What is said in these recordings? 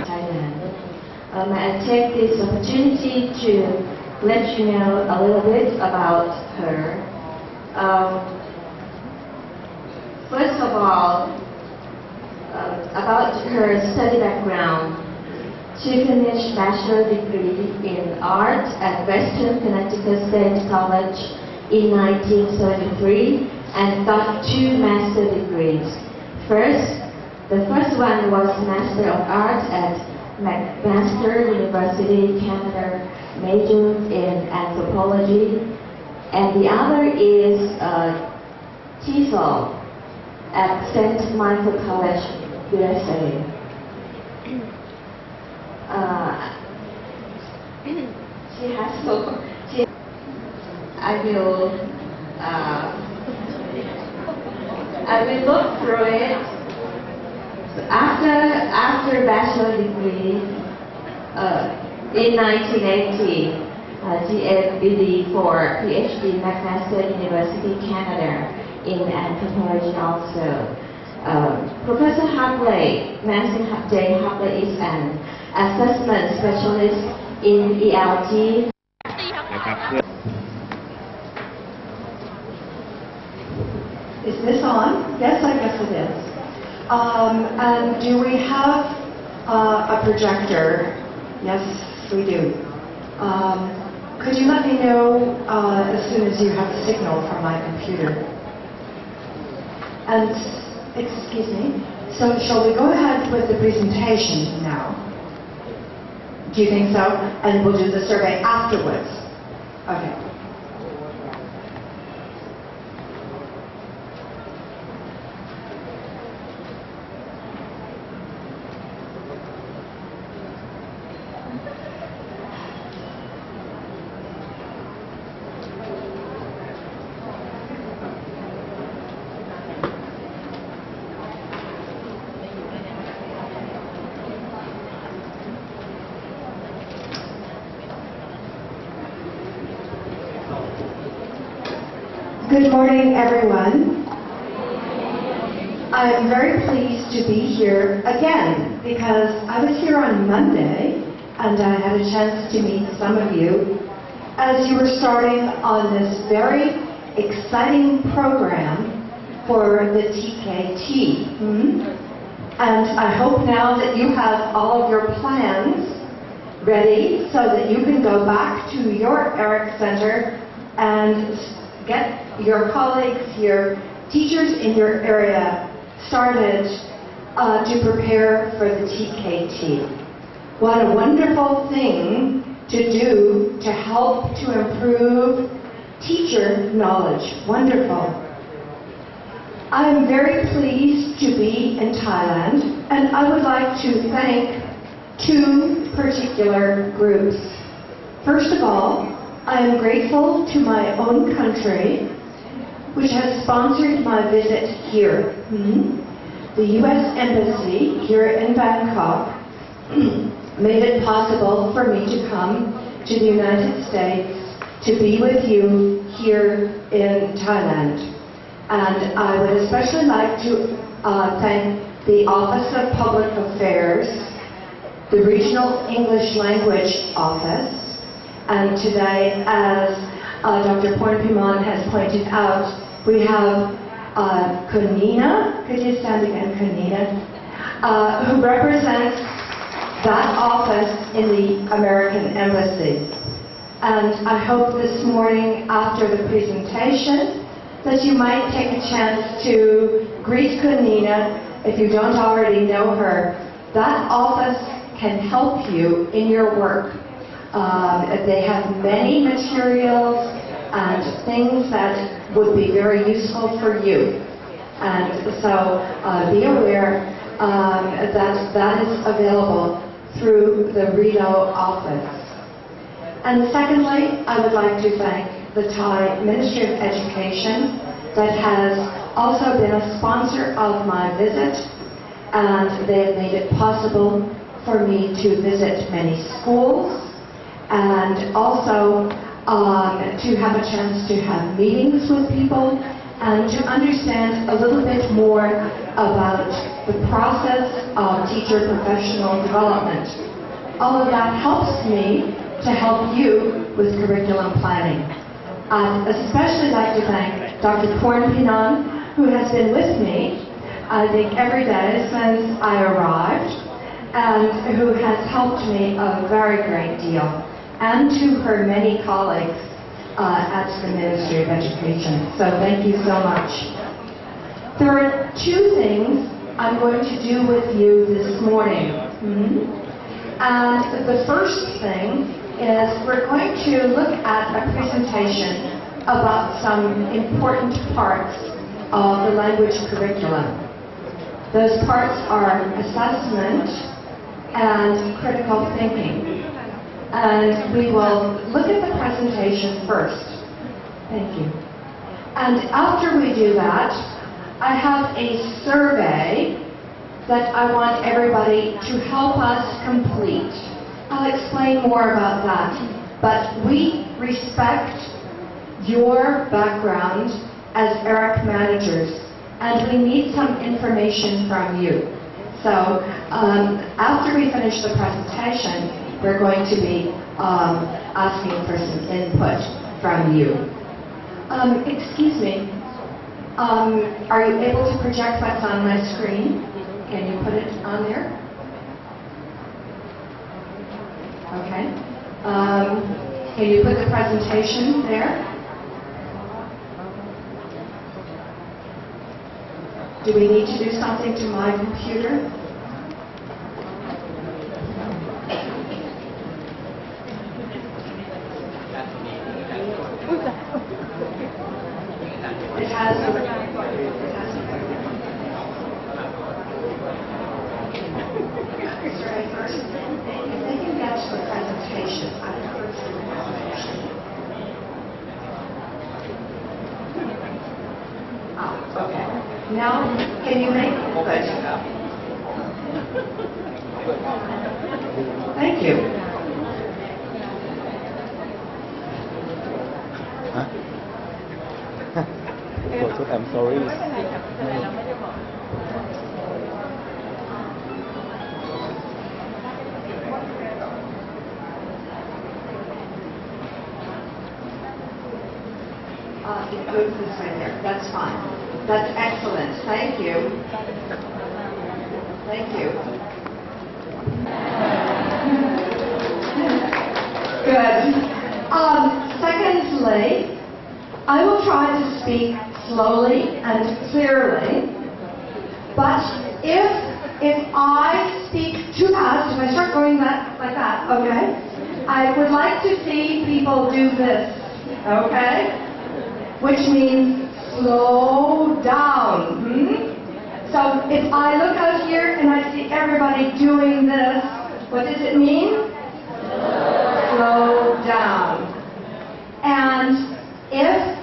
Thailand. I take this opportunity to let you know a little bit about her. First of all, about her study background. She finished bachelor degree in art at Western Connecticut State College in 1973 and got 2 master degrees. The first one was Master of Arts at McMaster University, Canada, majored in anthropology, and the other is TESOL at St. Michael College, USA. She has so. I will look through it. After bachelor degree in 1980, GFBD for PhD McMaster University, Canada in anthropology also. Professor Hartley, Nancy J. Hartley is an assessment specialist in ELT. Is this on? Yes, I guess it is. And do we have a projector? Yes, we do. Could you let me know as soon as you have a signal from my computer? And, excuse me, so shall we go ahead with the presentation now? Do you think so? And we'll do the survey afterwards. Okay. Good morning, everyone. I am very pleased to be here again because I was here on Monday and I had a chance to meet some of you as you were starting on this very exciting program for the TKT. And I hope now that you have all of your plans ready so that you can go back to your ERIC Center and get your colleagues, your teachers in your area started to prepare for the TKT. What a wonderful thing to do to help to improve teacher knowledge. Wonderful. I am very pleased to be in Thailand, and I would like to thank 2 particular groups. First of all, I am grateful to my own country, which has sponsored my visit here. The U.S. Embassy here in Bangkok made it possible for me to come to the United States to be with you here in Thailand. And I would especially like to thank the Office of Public Affairs, the Regional English Language Office, and today, as Dr. Pornpimon has pointed out, we have Kunina, could you stand again, Kunina, who represents that office in the American Embassy. And I hope this morning, after the presentation, that you might take a chance to greet Kunina if you don't already know her. That office can help you in your work. They have many materials and things that would be very useful for you. And so be aware that is available through the Rideau office. And secondly, I would like to thank the Thai Ministry of Education that has also been a sponsor of my visit, and they have made it possible for me to visit many schools and also to have a chance to have meetings with people, and to understand a little bit more about the process of teacher professional development. All of that helps me to help you with curriculum planning. I'd especially like to thank Dr. Porn Pinon, who has been with me, I think, every day since I arrived, and who has helped me a very great deal, and to her many colleagues at the Ministry of Education. So thank you so much. There are two things I'm going to do with you this morning. And the first thing is we're going to look at a presentation about some important parts of the language curriculum. Those parts are assessment and critical thinking. And we will look at the presentation first. Thank you. And after we do that, I have a survey that I want everybody to help us complete. I'll explain more about that. But we respect your background as ERIC managers, and we need some information from you. So after we finish the presentation, we're going to be asking for some input from you. Excuse me, are you able to project what's on my screen? Can you put it on there? Okay. Can you put the presentation there? Do we need to do something to my computer? It has a... Sorry, first, if they can get to the presentation, I can first do the presentation. Okay. Now, can you make it? Good. Thank you. I'm sorry. It goes this way there. That's fine. That's excellent. Thank you. Thank you. Good. Secondly, I will try to speak slowly and clearly, but if I speak too fast, if I start going like that, okay, I would like to see people do this, okay? Which means slow down. So if I look out here and I see everybody doing this, what does it mean? Slow down. And if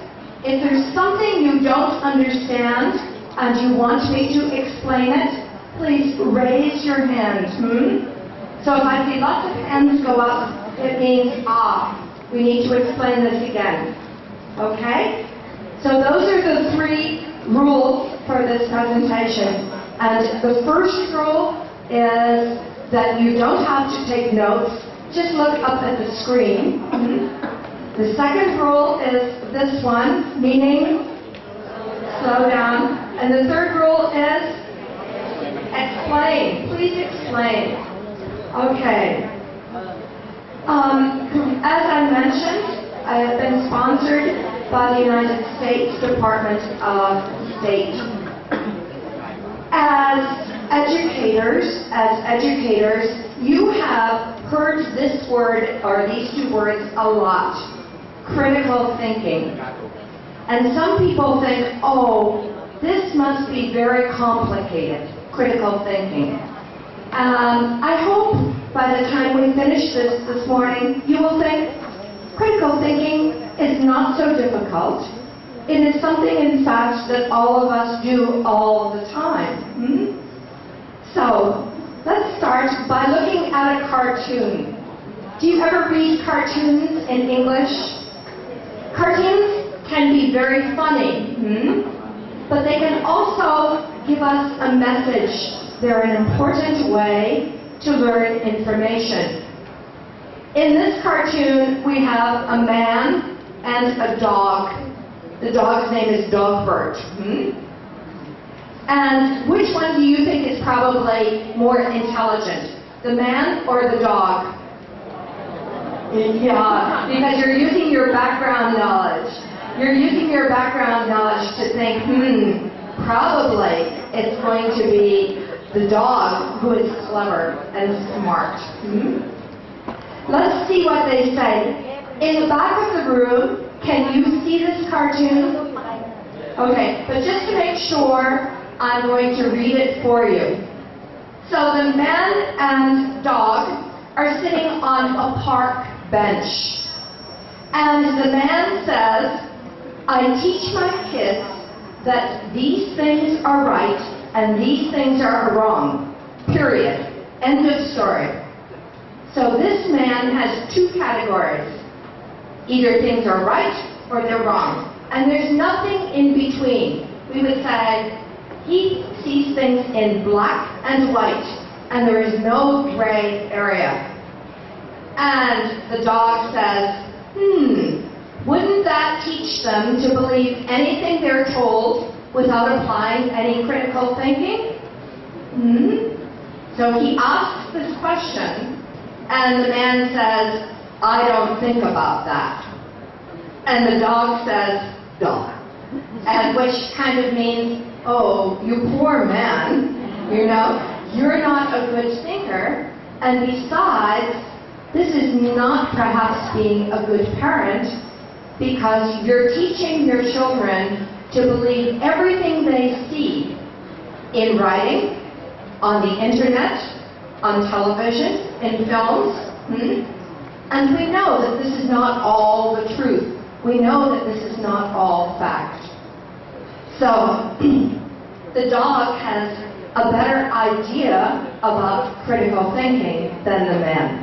there's something you don't understand and you want me to explain it, please raise your hand. So if I see lots of hands go up, it means, we need to explain this again. Okay? So those are the three rules for this presentation. And the first rule is that you don't have to take notes, just look up at the screen. The second rule is this one, meaning slow down. And the third rule is explain. Please explain. Okay. As I mentioned, I have been sponsored by the United States Department of State. As educators, you have heard this word or these two words a lot. Critical thinking. And some people think, this must be very complicated, critical thinking. I hope by the time we finish this morning, you will think critical thinking is not so difficult. It is something, in fact, that all of us do all the time. So, let's start by looking at a cartoon. Do you ever read cartoons in English? Cartoons can be very funny, but they can also give us a message. They're an important way to learn information. In this cartoon, we have a man and a dog. The dog's name is Dogbert. And which one do you think is probably more intelligent, the man or the dog? Yeah, because you're using your background knowledge. You're using your background knowledge to think, probably it's going to be the dog who is clever and smart. Let's see what they say. In the back of the room, can you see this cartoon? Okay, but just to make sure, I'm going to read it for you. So the man and dog are sitting on a park bench. And the man says, I teach my kids that these things are right and these things are wrong. Period. End of story. So this man has two categories. Either things are right or they're wrong. And there's nothing in between. We would say, he sees things in black and white, and there is no gray area. And the dog says, wouldn't that teach them to believe anything they're told without applying any critical thinking? So he asks this question, and the man says, I don't think about that. And the dog says, dog. And which kind of means, oh, you poor man, you're not a good thinker, and besides, this is not perhaps being a good parent, because you're teaching your children to believe everything they see in writing, on the internet, on television, in films. And we know that this is not all the truth. We know that this is not all fact. So, the dog has a better idea about critical thinking than the man.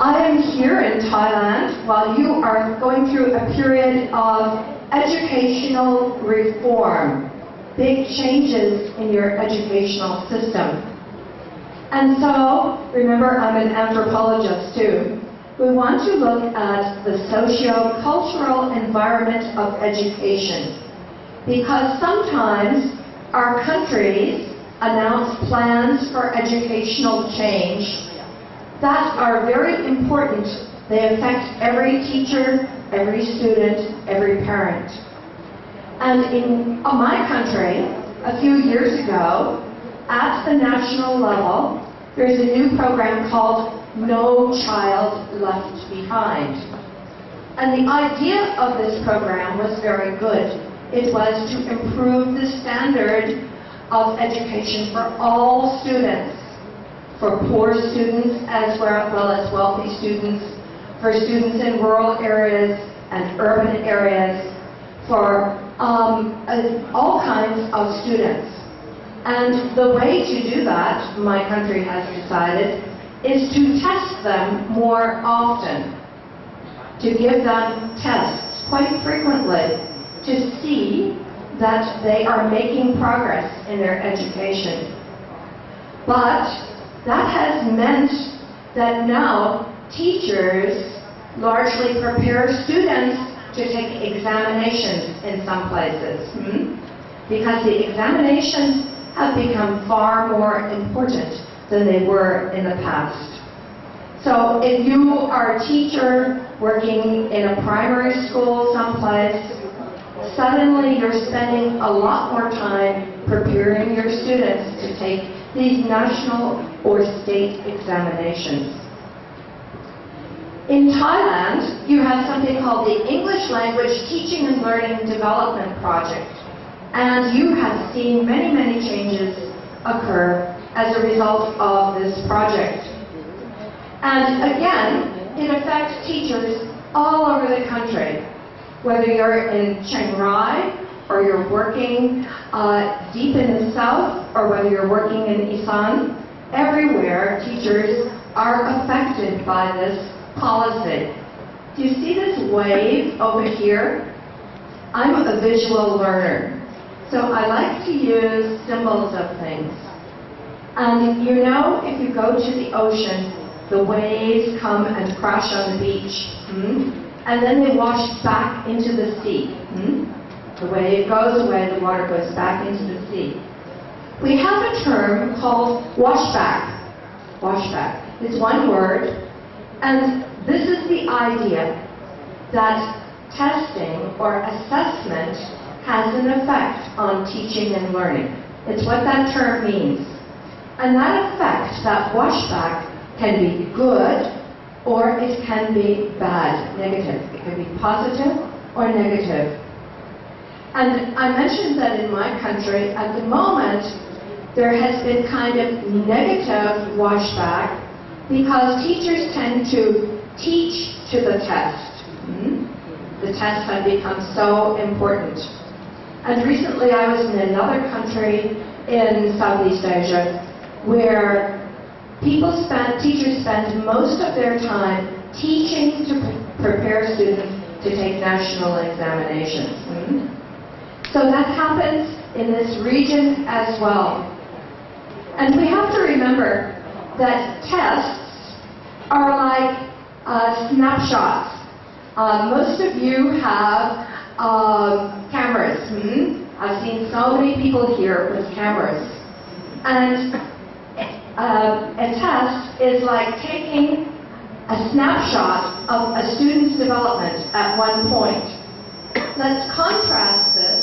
I am here in Thailand while you are going through a period of educational reform, big changes in your educational system. And so, remember, I'm an anthropologist too. We want to look at the socio-cultural environment of education, because sometimes our countries announce plans for educational change that are very important. They affect every teacher, every student, every parent. And in my country, a few years ago, at the national level, there's a new program called No Child Left Behind. And the idea of this program was very good. It was to improve the standard of education for all students, for poor students as well as wealthy students, for students in rural areas and urban areas, for all kinds of students. And the way to do that, my country has decided, is to test them more often, to give them tests quite frequently to see that they are making progress in their education. But that has meant that now teachers largely prepare students to take examinations in some places, because the examinations have become far more important than they were in the past. So if you are a teacher working in a primary school someplace, suddenly you're spending a lot more time preparing your students to take these national or state examinations. In Thailand, you have something called the English Language Teaching and Learning Development Project. And you have seen many, many changes occur as a result of this project. And again, it affects teachers all over the country. Whether you're in Chiang Rai, or you're working deep in the south, or whether you're working in Isan, everywhere teachers are affected by this policy. Do you see this wave over here? I'm a visual learner, so I like to use symbols of things. And you know, if you go to the ocean, the waves come and crash on the beach, and then they wash back into the sea. The wave goes away, the water goes back into the sea. We have a term called washback. Washback. It's one word, and this is the idea that testing or assessment has an effect on teaching and learning. It's what that term means. And that effect, that washback, can be good or it can be bad, negative. It can be positive or negative. And I mentioned that in my country, at the moment, there has been kind of negative washback because teachers tend to teach to the test. The tests have become so important. And recently I was in another country in Southeast Asia where teachers spend most of their time teaching to prepare students to take national examinations. So that happens in this region as well. And we have to remember that tests are like snapshots. Most of you have cameras. I've seen so many people here with cameras. And a test is like taking a snapshot of a student's development at one point. Let's contrast this.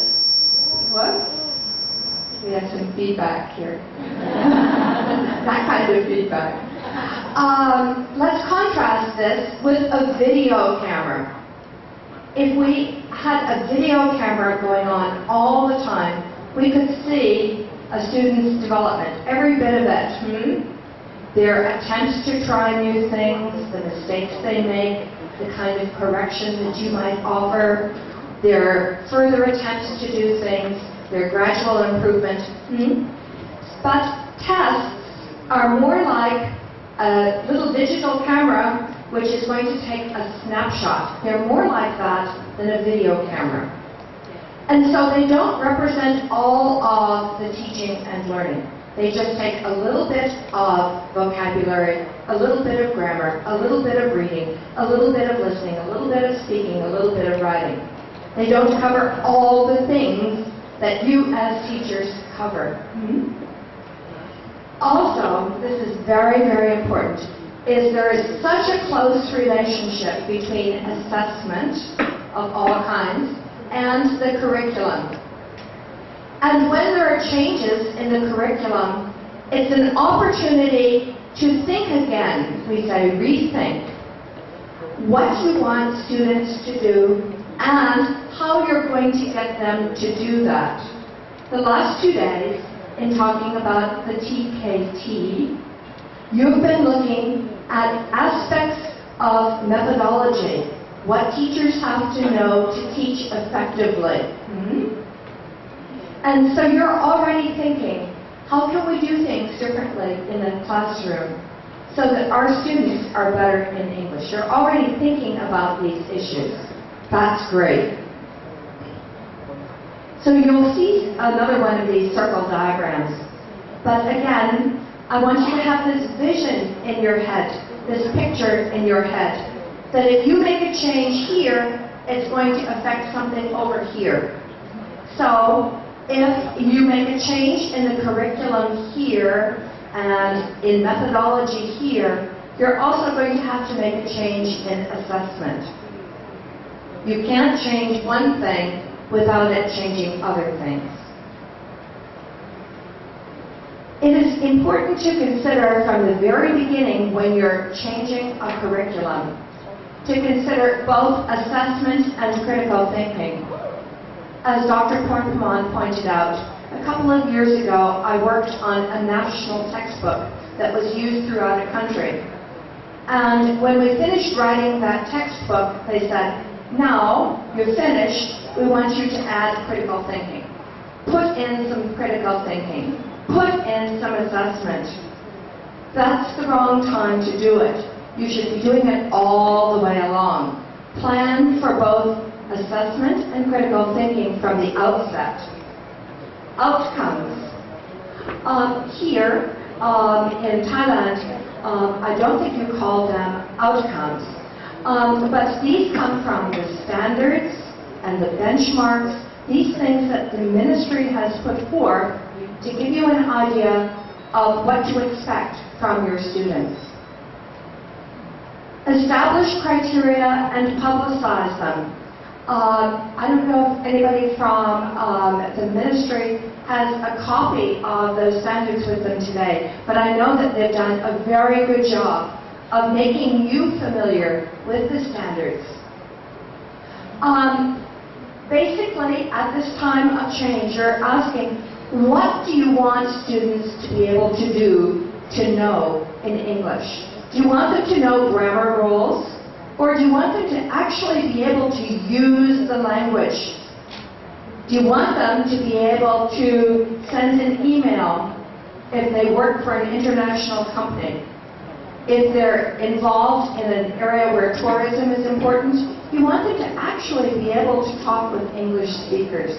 Whoops. We have some feedback here. That kind of feedback. Let's contrast this with a video camera. If we had a video camera going on all the time, we could see a student's development, every bit of it. Their attempts to try new things, the mistakes they make, the kind of correction that you might offer, their further attempts to do things, their gradual improvement. But tests are more like a little digital camera which is going to take a snapshot. They're more like that than a video camera. And so they don't represent all of the teaching and learning. They just take a little bit of vocabulary, a little bit of grammar, a little bit of reading, a little bit of listening, a little bit of speaking, a little bit of writing. They don't cover all the things that you as teachers cover. Also, this is very, very important, is there is such a close relationship between assessment of all kinds and the curriculum. And when there are changes in the curriculum, it's an opportunity to think again. We say rethink what you want students to do and how you're going to get them to do that. The last 2 days, in talking about the TKT, you've been looking at aspects of methodology, what teachers have to know to teach effectively. And so you're already thinking, how can we do things differently in the classroom so that our students are better in English? You're already thinking about these issues. That's great. So you'll see another one of these circle diagrams. But again, I want you to have this vision in your head, this picture in your head, that if you make a change here, it's going to affect something over here. So if you make a change in the curriculum here and in methodology here, you're also going to have to make a change in assessment. You can't change one thing without it changing other things. It is important to consider from the very beginning when you're changing a curriculum to consider both assessment and critical thinking. As Dr. Portman pointed out, a couple of years ago I worked on a national textbook that was used throughout a country. And when we finished writing that textbook, they said, now you're finished, we want you to add critical thinking. Put in some critical thinking. Put in some assessment. That's the wrong time to do it. You should be doing it all the way along. Plan for both assessment and critical thinking from the outset. Outcomes. Here in Thailand, I don't think you call them outcomes, but these come from the standards and the benchmarks, these things that the ministry has put forth to give you an idea of what to expect from your students. Establish criteria and publicize them. I don't know if anybody from the ministry has a copy of those standards with them today, but I know that they've done a very good job of making you familiar with the standards. Basically, at this time of change, you're asking, what do you want students to be able to do to know in English? Do you want them to know grammar rules? Or do you want them to actually be able to use the language? Do you want them to be able to send an email if they work for an international company? If they're involved in an area where tourism is important, you want them to actually be able to talk with English speakers.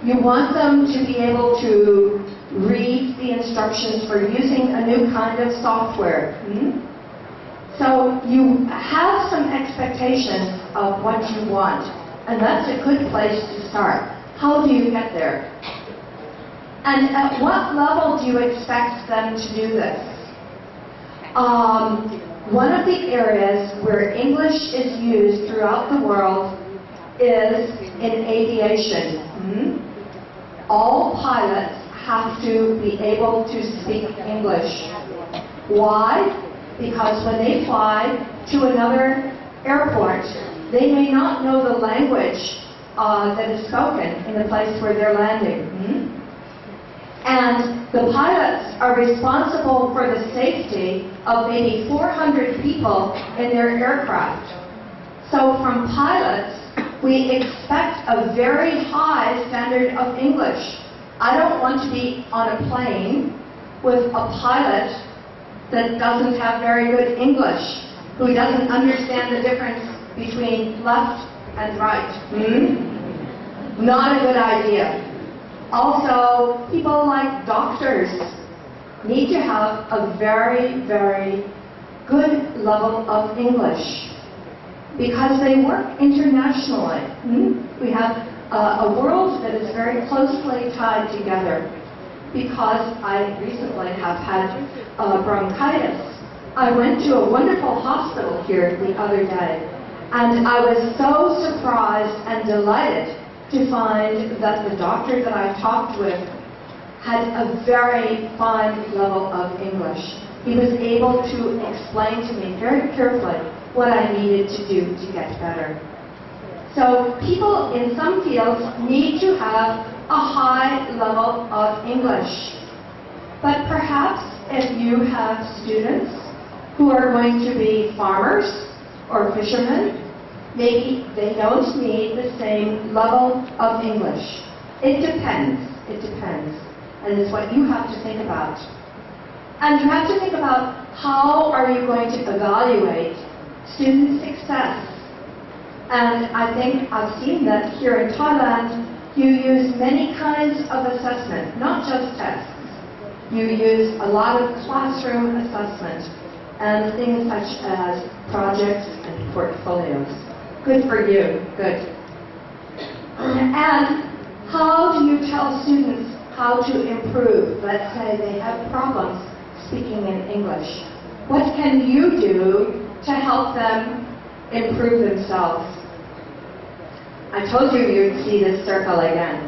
You want them to be able to read the instructions for using a new kind of software. So you have some expectations of what you want, and that's a good place to start. How do you get there? And at what level do you expect them to do this? One of the areas where English is used throughout the world is in aviation. All pilots have to be able to speak English. Why? Because when they fly to another airport, they may not know the language that is spoken in the place where they're landing. And the pilots are responsible for the safety of maybe 400 people in their aircraft. So from pilots, we expect a very high standard of English. I don't want to be on a plane with a pilot that doesn't have very good English, who doesn't understand the difference between left and right. Not a good idea. Also, people like doctors need to have a very, very good level of English because they work internationally. We have a world that is very closely tied together. Because I recently have had bronchitis, I went to a wonderful hospital here the other day, and I was so surprised and delighted to find that the doctor that I talked with had a very fine level of English. He was able to explain to me very carefully what I needed to do to get better. So people in some fields need to have a high level of English. But perhaps if you have students who are going to be farmers or fishermen, maybe they don't need the same level of English. It depends. It depends. And it's what you have to think about. And you have to think about how are you going to evaluate student success. And I think I've seen that here in Thailand, you use many kinds of assessment, not just tests. You use a lot of classroom assessment and things such as projects and portfolios. Good for you, good. And how do you tell students how to improve? Let's say they have problems speaking in English. What can you do to help them improve themselves? I told you you'd see this circle again.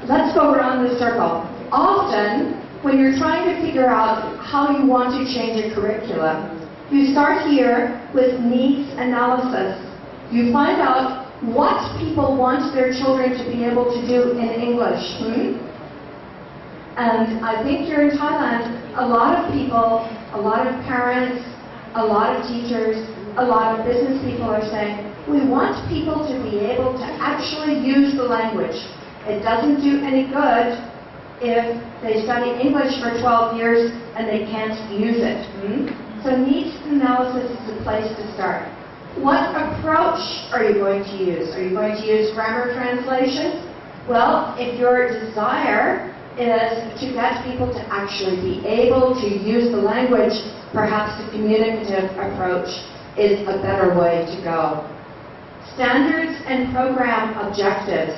Let's go around the circle. Often, when you're trying to figure out how you want to change a curriculum, you start here with needs analysis. You find out what people want their children to be able to do in English. And I think here in Thailand, a lot of people, a lot of parents, a lot of teachers, a lot of business people are saying, we want people to be able to actually use the language. It doesn't do any good if they study English for 12 years and they can't use it? So needs analysis is the place to start. What approach are you going to use? Are you going to use grammar translation? Well, if your desire is to get people to actually be able to use the language, perhaps the communicative approach is a better way to go. Standards and program objectives.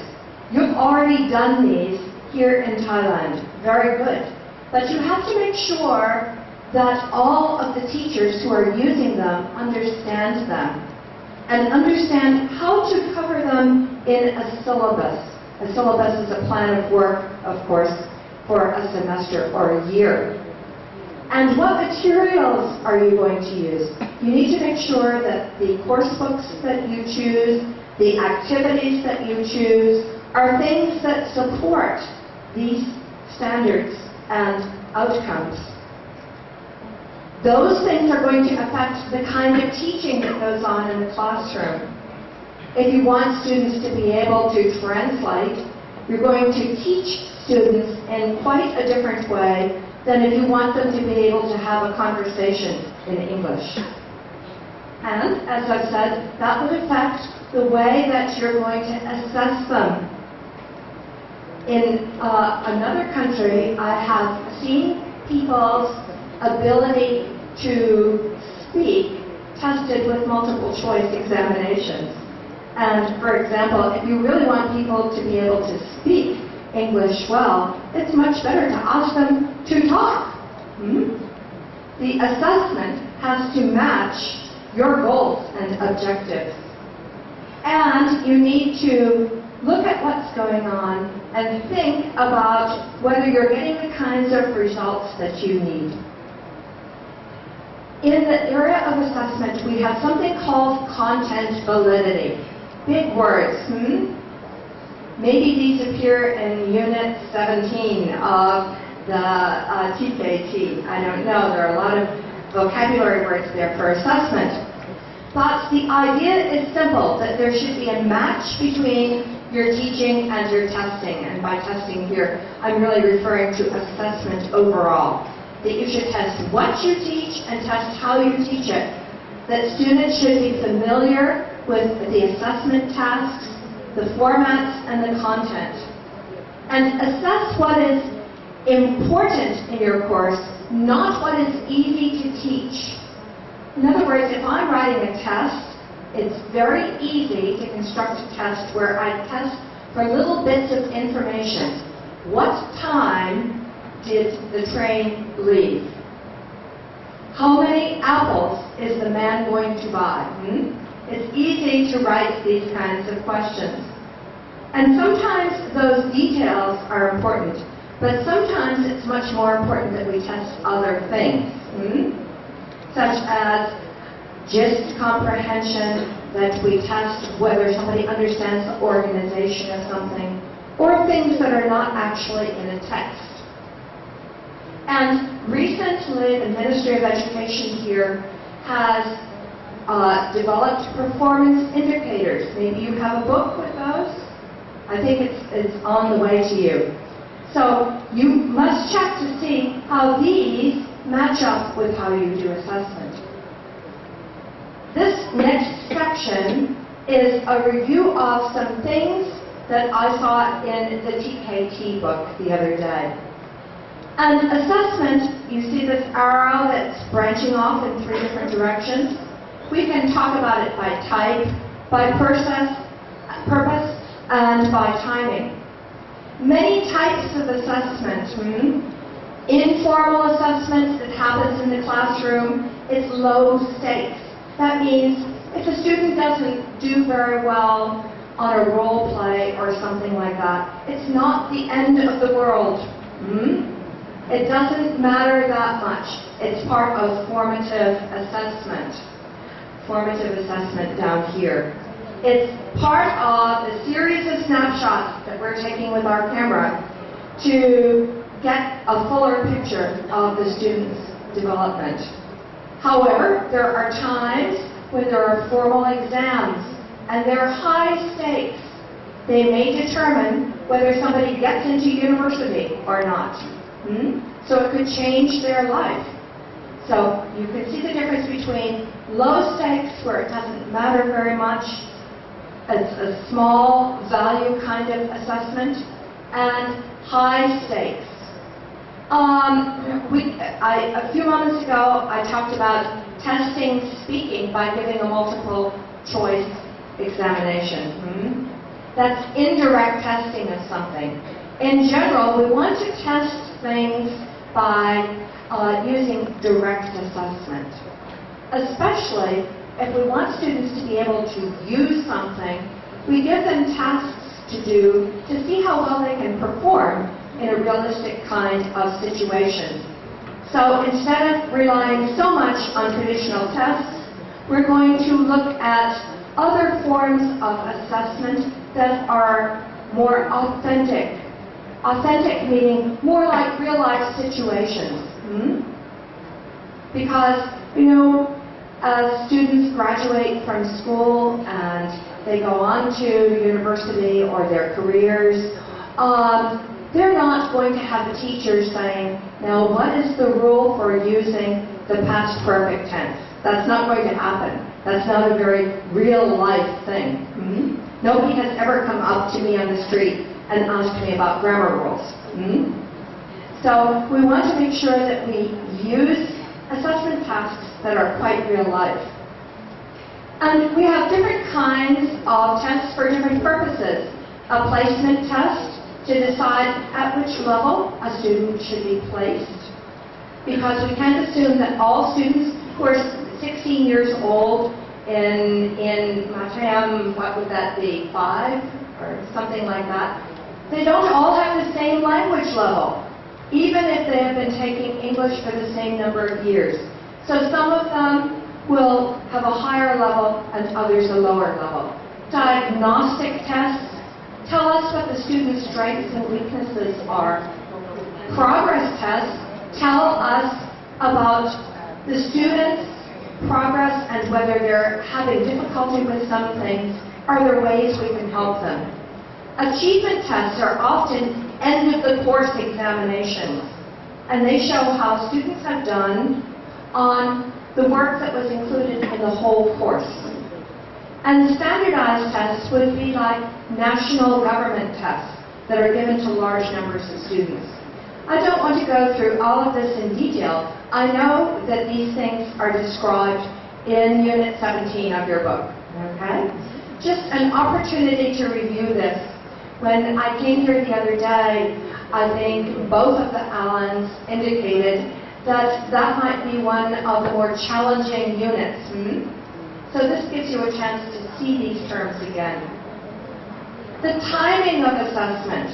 You've already done these here in Thailand. Very good. But you have to make sure that all of the teachers who are using them understand them and understand how to cover them in a syllabus. A syllabus is a plan of work, of course, for a semester or a year. And what materials are you going to use? You need to make sure that the course books that you choose, the activities that you choose, are things that support these standards and outcomes. Those things are going to affect the kind of teaching that goes on in the classroom. If you want students to be able to translate, you're going to teach students in quite a different way than if you want them to be able to have a conversation in English. And, as I've said, that would affect the way that you're going to assess them. In another country, I have seen people's ability to speak tested with multiple choice examinations. And for example, if you really want people to be able to speak English well, it's much better to ask them to talk. The assessment has to match your goals and objectives. And you need to look at what's going on and think about whether you're getting the kinds of results that you need. In the area of assessment, we have something called content validity. Big words, Maybe these appear in Unit 17 of the TKT. I don't know, there are a lot of vocabulary words there for assessment. But the idea is simple, that there should be a match between your teaching and your testing. And by testing here, I'm really referring to assessment overall. That you should test what you teach and test how you teach it. That students should be familiar with the assessment tasks, the formats, and the content. And assess what is important in your course, not what is easy to teach. In other words, if I'm writing a test, it's very easy to construct a test where I test for little bits of information. What time did the train leave? How many apples is the man going to buy? It's easy to write these kinds of questions. And sometimes those details are important, but sometimes it's much more important that we test other things, such as gist comprehension, that we test whether somebody understands the organization of something, or things that are not actually in a text. And recently, the Ministry of Education here has developed performance indicators. Maybe you have a book with those? I think it's on the way to you. So you must check to see how these match up with how you do assessment. This next section is a review of some things that I saw in the TKT book the other day. And assessment, you see this arrow that's branching off in 3 different directions. We can talk about it by type, by purpose, and by timing. Many types of assessment. Informal assessment that happens in the classroom is low stakes. That means if a student doesn't do very well on a role play or something like that, it's not the end of the world. It doesn't matter that much. It's part of formative assessment. Formative assessment down here. It's part of the series of snapshots that we're taking with our camera to get a fuller picture of the student's development. However, there are times when there are formal exams and there are high stakes. They may determine whether somebody gets into university or not. So it could change their life. So you can see the difference between low stakes, where it doesn't matter very much, it's a small value kind of assessment, and high stakes. A few moments ago, I talked about testing speaking by giving a multiple choice examination. That's indirect testing of something. In general, we want to test things by using direct assessment, especially if we want students to be able to use something. We give them tasks to do to see how well they can perform in a realistic kind of situation. So instead of relying so much on traditional tests, we're going to look at other forms of assessment that are more authentic. Authentic meaning more like real-life situations. Because, as students graduate from school and they go on to university or their careers, they're not going to have a teacher saying, now what is the rule for using the past perfect tense? That's not going to happen. That's not a very real-life thing. Nobody has ever come up to me on the street and asked me about grammar rules. So we want to make sure that we use assessment tasks that are quite real life. And we have different kinds of tests for different purposes. A placement test to decide at which level a student should be placed. Because we can't assume that all students who are 16 years old in Matem, what would that be, 5 or something like that, they don't all have the same language level, even if they have been taking English for the same number of years. So some of them will have a higher level and others a lower level. Diagnostic tests tell us what the student's strengths and weaknesses are. Progress tests tell us about the student's progress and whether they're having difficulty with some things. Are there ways we can help them? Achievement tests are often end-of-the-course examinations, and they show how students have done on the work that was included in the whole course. And standardized tests would be like national government tests that are given to large numbers of students. I don't want to go through all of this in detail. I know that these things are described in Unit 17 of your book. Okay? Just an opportunity to review this. When I came here the other day, I think both of the Allens indicated that that might be one of the more challenging units. So this gives you a chance to see these terms again. The timing of assessment.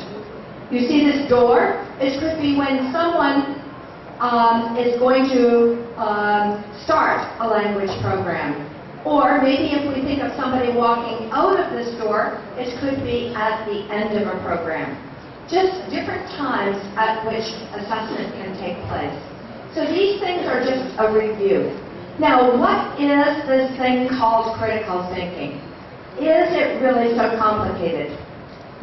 You see this door? It could be when someone is going to start a language program. Or maybe if we think of somebody walking out of this door, it could be at the end of a program. Just different times at which assessment can take place. So these things are just a review. Now, what is this thing called critical thinking? Is it really so complicated?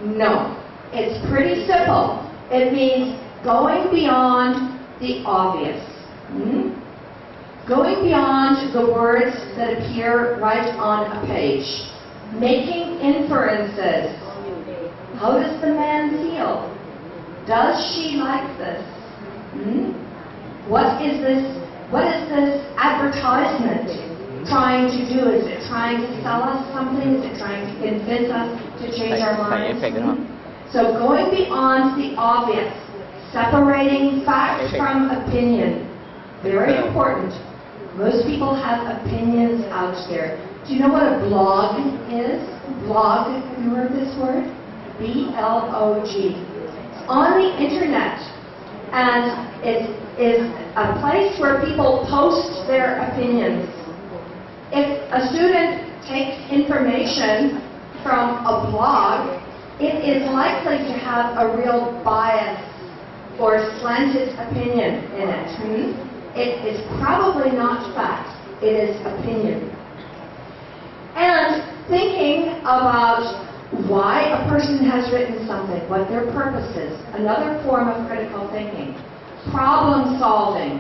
No. It's pretty simple. It means going beyond the obvious. Going beyond the words that appear right on a page. Making inferences. How does the man feel? Does she like this? What is this advertisement trying to do? Is it trying to sell us something? Is it trying to convince us to change our minds? So going beyond the obvious, separating fact from opinion. Very important. Most people have opinions out there. Do you know what a blog is? Blog, have you heard this word? B-L-O-G. It's on the internet. And it is a place where people post their opinions. If a student takes information from a blog, it is likely to have a real bias or slanted opinion in it. It is probably not fact. It is opinion. And thinking about why a person has written something, what their purpose is. Another form of critical thinking. Problem solving.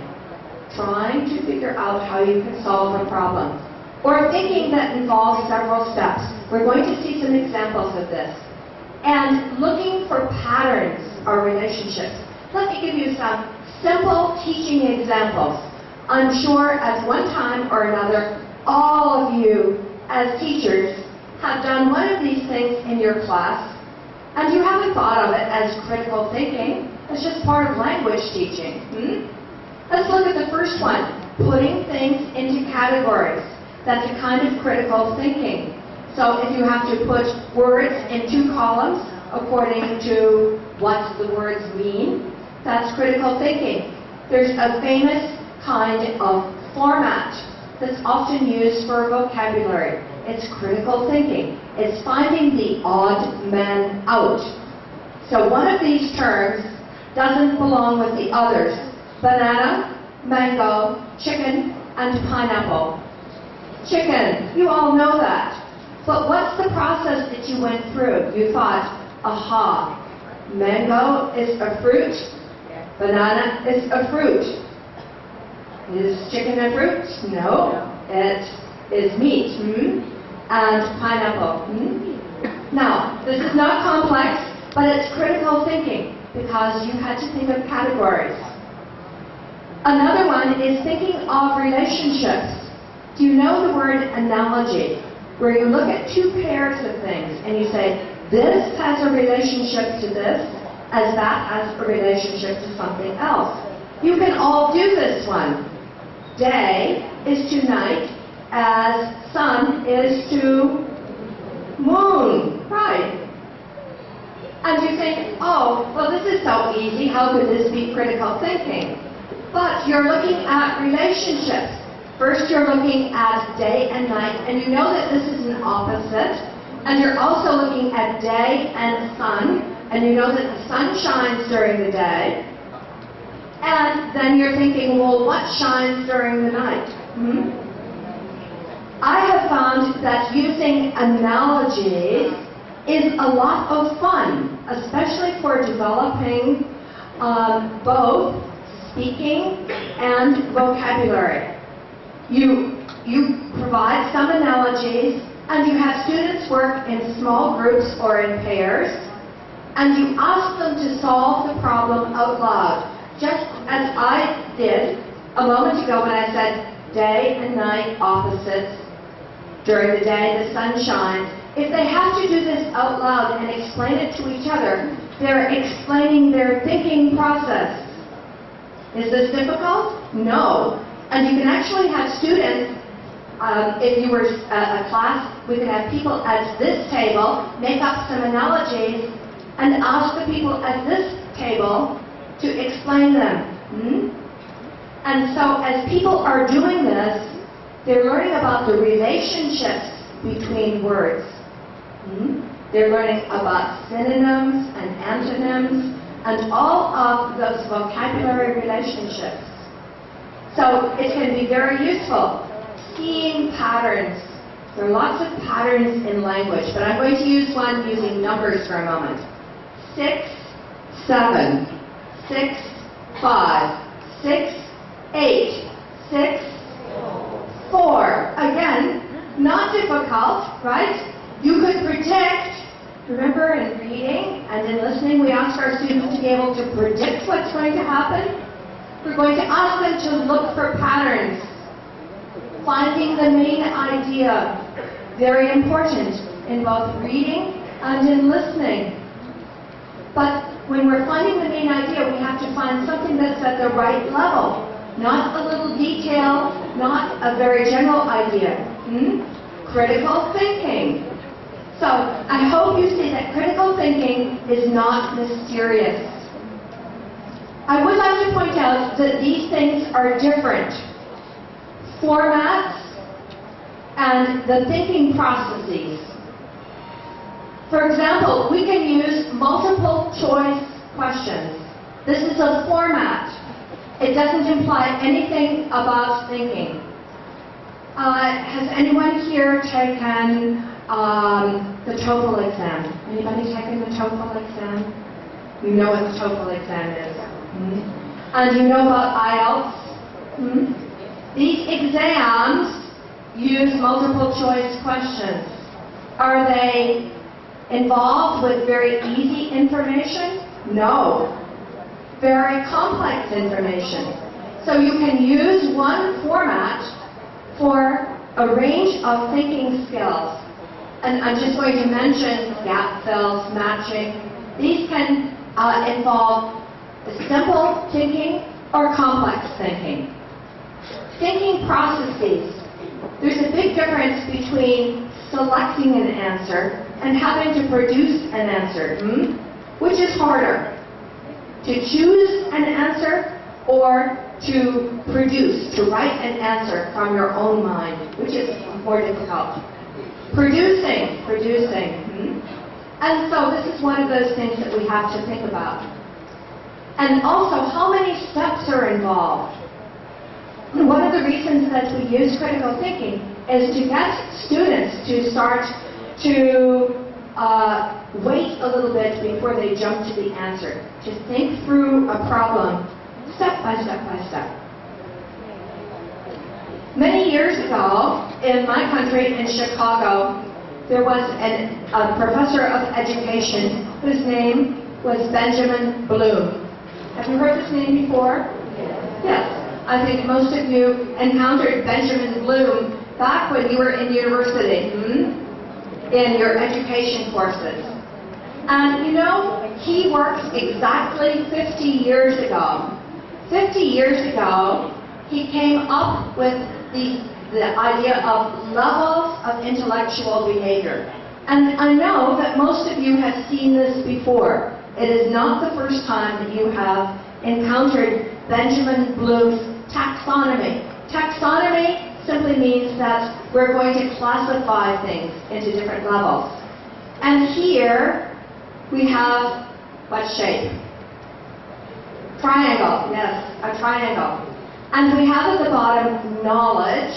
Trying to figure out how you can solve a problem. Or thinking that involves several steps. We're going to see some examples of this. And looking for patterns or relationships. Let me give you some simple teaching examples. I'm sure at one time or another, all of you as teachers have done one of these things in your class, and you haven't thought of it as critical thinking. It's just part of language teaching. Let's look at the first one, putting things into categories. That's a kind of critical thinking. So if you have to put words in two columns according to what the words mean, that's critical thinking. There's a famous kind of format that's often used for vocabulary. It's critical thinking. It's finding the odd man out. So one of these terms doesn't belong with the others. Banana, mango, chicken, and pineapple. Chicken, you all know that. But what's the process that you went through? You thought, aha, mango is a fruit, banana is a fruit. Is chicken a fruit? No, it is meat. And pineapple. Now, this is not complex, but it's critical thinking because you had to think of categories. Another one is thinking of relationships. Do you know the word analogy? Where you look at two pairs of things and you say, this has a relationship to this, as that has a relationship to something else. You can all do this one. Day is to night, as sun is to moon. Right. And you think, oh, well, this is so easy. How could this be critical thinking? But you're looking at relationships. First, you're looking at day and night, and you know that this is an opposite. And you're also looking at day and sun, and you know that the sun shines during the day. And then you're thinking, well, what shines during the night? I have found that using analogies is a lot of fun, especially for developing both speaking and vocabulary. You provide some analogies, and you have students work in small groups or in pairs, and you ask them to solve the problem out loud, just as I did a moment ago when I said day and night opposites. During the day, the sun shines. If they have to do this out loud and explain it to each other, they're explaining their thinking process. Is this difficult? No. And you can actually have students, if you were a class, we could have people at this table make up some analogies and ask the people at this table to explain them. And so as people are doing this, they're learning about the relationships between words. They're learning about synonyms and antonyms and all of those vocabulary relationships. So it can be very useful. Seeing patterns. There are lots of patterns in language, but I'm going to use one using numbers for a moment. 6, 7, 6, 5, 6, 8, 6, 4. Again, not difficult, right? You could predict. Remember, in reading and in listening, we ask our students to be able to predict what's going to happen. We're going to ask them to look for patterns. Finding the main idea, very important in both reading and in listening. But when we're finding the main idea, we have to find something that's at the right level. Not a little detail, not a very general idea. Critical thinking. So I hope you see that critical thinking is not mysterious. I would like to point out that these things are different. Formats and the thinking processes. For example, we can use multiple choice questions. This is a format. It doesn't imply anything about thinking. Has anyone here taken the TOEFL exam. Anybody taking the TOEFL exam? You know what the TOEFL exam is. And you know about IELTS? These exams use multiple choice questions. Are they involved with very easy information? No. Very complex information. So you can use one format for a range of thinking skills. And I'm just going to mention gap fills, matching. These can involve simple thinking or complex thinking. Thinking processes. There's a big difference between selecting an answer and having to produce an answer. Which is harder? To choose an answer or to produce, to write an answer from your own mind, which is more difficult. Producing. And so this is one of those things that we have to think about. And also, how many steps are involved? And one of the reasons that we use critical thinking is to get students to start to wait a little bit before they jump to the answer, to think through a problem step by step by step. Many years ago, in my country, in Chicago, there was a professor of education whose name was Benjamin Bloom. Have you heard this name before? Yes. I think most of you encountered Benjamin Bloom back when you were in university, in your education courses. And you know, he worked exactly 50 years ago. 50 years ago, he came up with the idea of levels of intellectual behavior. And I know that most of you have seen this before. It is not the first time that you have encountered Benjamin Bloom's taxonomy. Taxonomy simply means that we're going to classify things into different levels. And here we have what shape? Triangle, yes, a triangle. And we have at the bottom knowledge,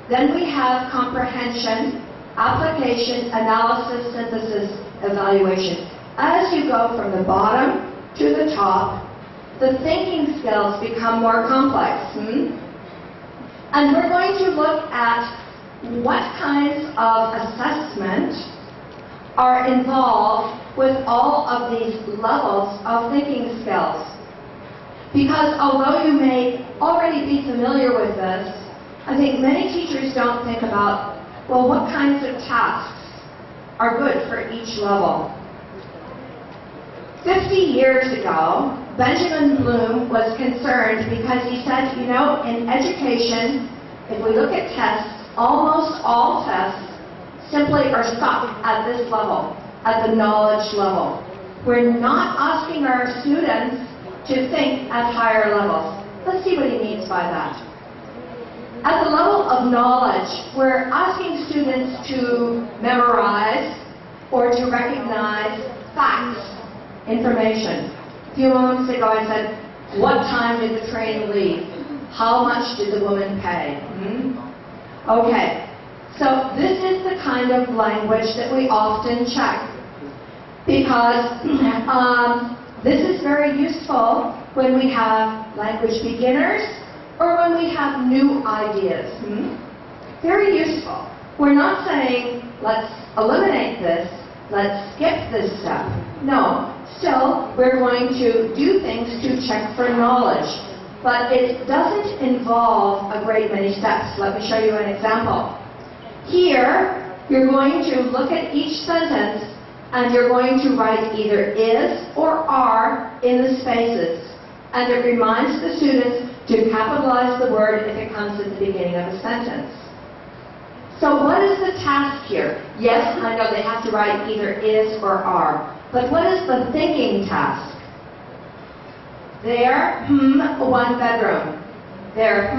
then we have comprehension, application, analysis, synthesis, evaluation. As you go from the bottom to the top, the thinking skills become more complex. And we're going to look at what kinds of assessment are involved with all of these levels of thinking skills. Because although you may already be familiar with this, I think many teachers don't think about, well, what kinds of tasks are good for each level. 50 years ago, Benjamin Bloom was concerned because he said, you know, in education, if we look at tests, almost all tests simply are stuck at this level, at the knowledge level. We're not asking our students to think at higher levels. Let's see what he means by that. At the level of knowledge, we're asking students to memorize or to recognize facts, information. A few moments ago I said, what time did the train leave? How much did the woman pay? Okay, so this is the kind of language that we often check. Because this is very useful when we have language beginners or when we have new ideas. Very useful. We're not saying, let's eliminate this, let's skip this step. No, still, we're going to do things to check for knowledge. But it doesn't involve a great many steps. Let me show you an example. Here, you're going to look at each sentence and you're going to write either is or are in the spaces. And it reminds the students to capitalize the word if it comes at the beginning of a sentence. So what is the task here? Yes, I know they have to write either is or are. But what is the thinking task? There, one bedroom. There,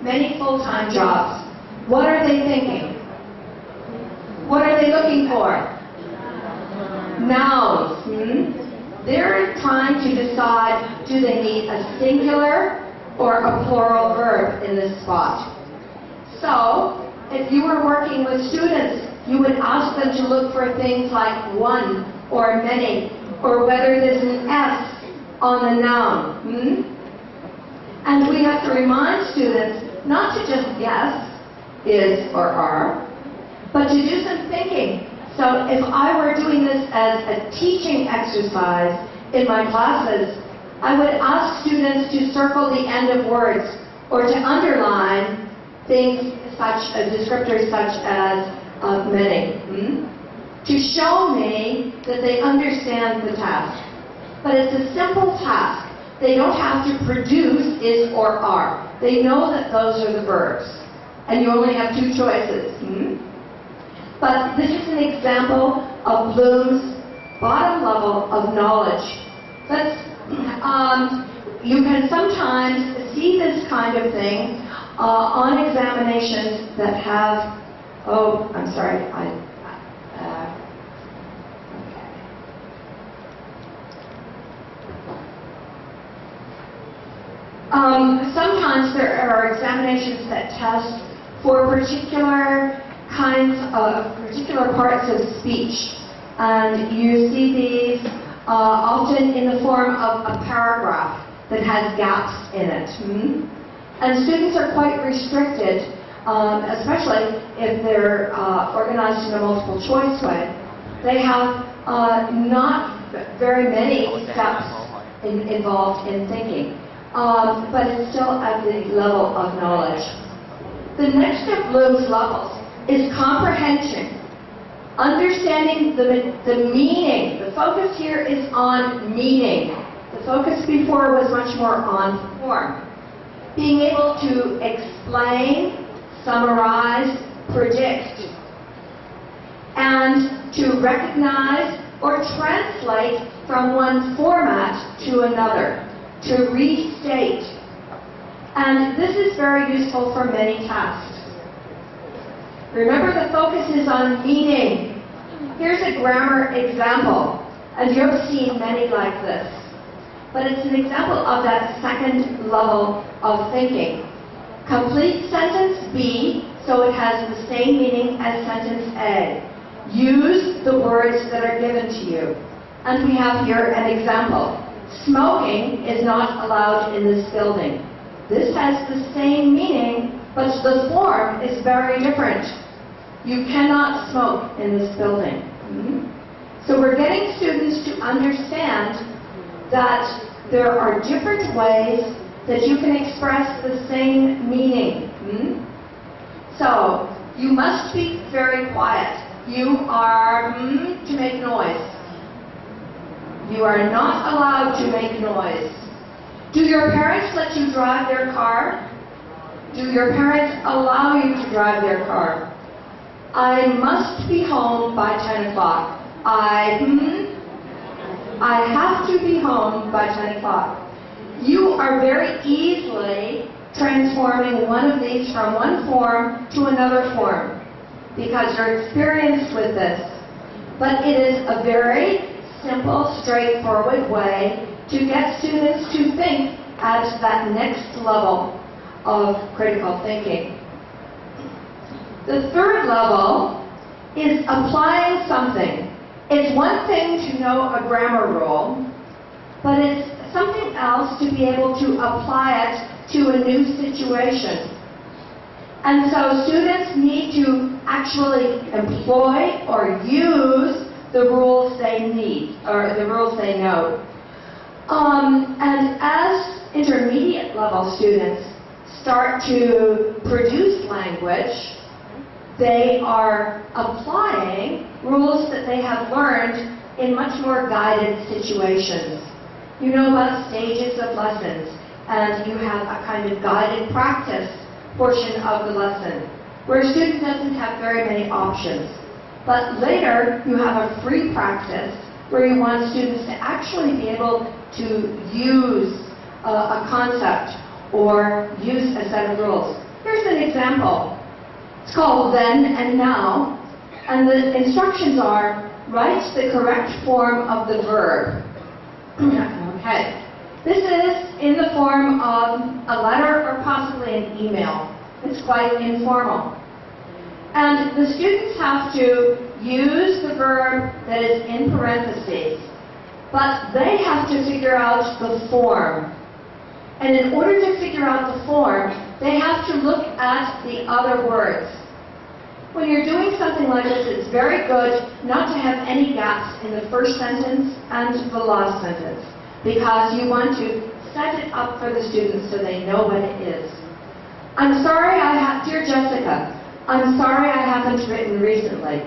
many full-time jobs. What are they thinking? What are they looking for? Nouns. They're trying to decide, do they need a singular or a plural verb in this spot? So, if you were working with students You would ask them to look for things like one or many, or whether there's an S on the noun. And we have to remind students not to just guess is or are, but to do some thinking. So if I were doing this as a teaching exercise in my classes, I would ask students to circle the end of words or to underline things such as descriptors such as many, to show me that they understand the task. But it's a simple task. They don't have to produce is or are. They know that those are the verbs. And you only have two choices. But this is an example of Bloom's bottom level of knowledge. You can sometimes see this kind of thing on examinations that have, sometimes there are examinations that test for particular parts of speech. And you see these often in the form of a paragraph that has gaps in it. And students are quite restricted, especially if they're organized in a multiple choice way. They have not very many steps involved in thinking, but it's still at the level of knowledge. The next of Bloom's levels is comprehension, understanding the meaning. The focus here is on meaning. The focus before was much more on form. Being able to explain, summarize, predict, and to recognize or translate from one format to another, to restate. And this is very useful for many tasks. Remember, the focus is on meaning. Here's a grammar example, and you've seen many like this. But it's an example of that second level of thinking. Complete sentence B, so it has the same meaning as sentence A. Use the words that are given to you. And we have here an example. Smoking is not allowed in this building. This has the same meaning, but the form is very different. You cannot smoke in this building. So we're getting students to understand that there are different ways that you can express the same meaning. So you must be very quiet. You are to make noise. You are not allowed to make noise. Do your parents let you drive their car? Do your parents allow you to drive their car? I must be home by 10 o'clock. I have to be home by 10 o'clock. You are very easily transforming one of these from one form to another form because you're experienced with this. But it is a very simple, straightforward way to get students to think at that next level of critical thinking. The third level is applying something. It's one thing to know a grammar rule, but it's something else to be able to apply it to a new situation. And so students need to actually employ or use the rules they need, or the rules they know. And as intermediate level students start to produce language, they are applying rules that they have learned in much more guided situations. You know about stages of lessons, and you have a kind of guided practice portion of the lesson, where a student doesn't have very many options. But later, you have a free practice, where you want students to actually be able to use a concept or use a set of rules. Here's an example. It's called Then and Now, and the instructions are, write the correct form of the verb. Okay. This is in the form of a letter or possibly an email. It's quite informal. And the students have to use the verb that is in parentheses, but they have to figure out the form. And in order to figure out the form, they have to look at the other words. When you're doing something like this, it's very good not to have any gaps in the first sentence and the last sentence, because you want to set it up for the students so they know what it is. I'm sorry dear Jessica, I'm sorry I haven't written recently.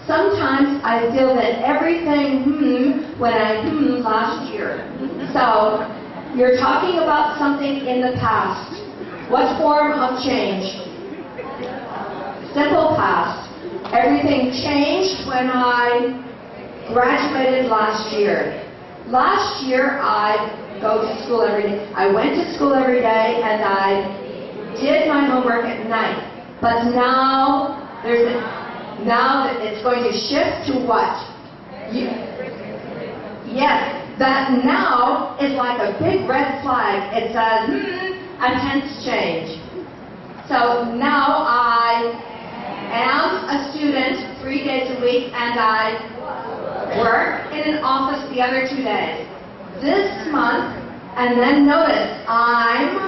Sometimes I feel that everything when I last year. So, you're talking about something in the past. What form of change? Simple past. Everything changed when I graduated last year. Last year I go to school every day. I went to school every day and I did my homework at night. But now now it's going to shift to what? Yes, that now is like a big red flag. It says, a tense change. So now I am a student 3 days a week and I work in an office the other 2 days. This month, and then notice, I'm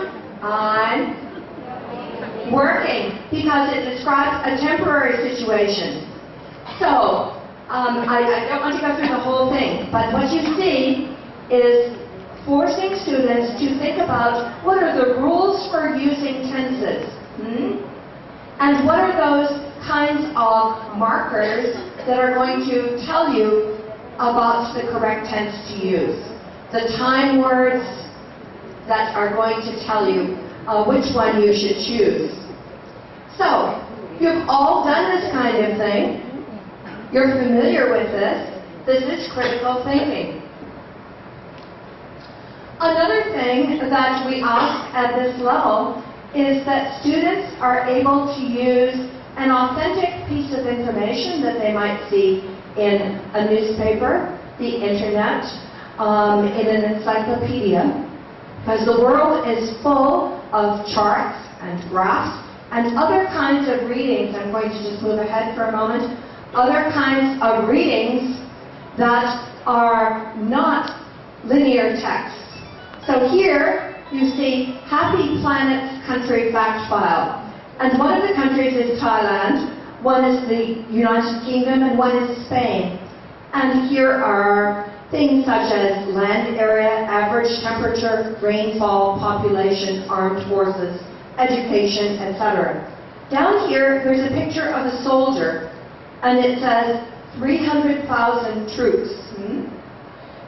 working because it describes a temporary situation. So, I don't want to go through the whole thing, but what you see is forcing students to think about what are the rules for using tenses, and what are those kinds of markers that are going to tell you about the correct tense to use. The time words that are going to tell you which one you should choose. So, you've all done this kind of thing. You're familiar with this. This is critical thinking. Another thing that we ask at this level is that students are able to use an authentic piece of information that they might see in a newspaper, the internet, in an encyclopedia, because the world is full of charts and graphs and other kinds of readings. I'm going to just move ahead for a moment. Other kinds of readings that are not linear texts. So here you see Happy Planet's country fact file. And one of the countries is Thailand, one is the United Kingdom, and one is Spain. And here are things such as land area, average temperature, rainfall, population, armed forces, education, etc. Down here, there's a picture of a soldier, and it says 300,000 troops.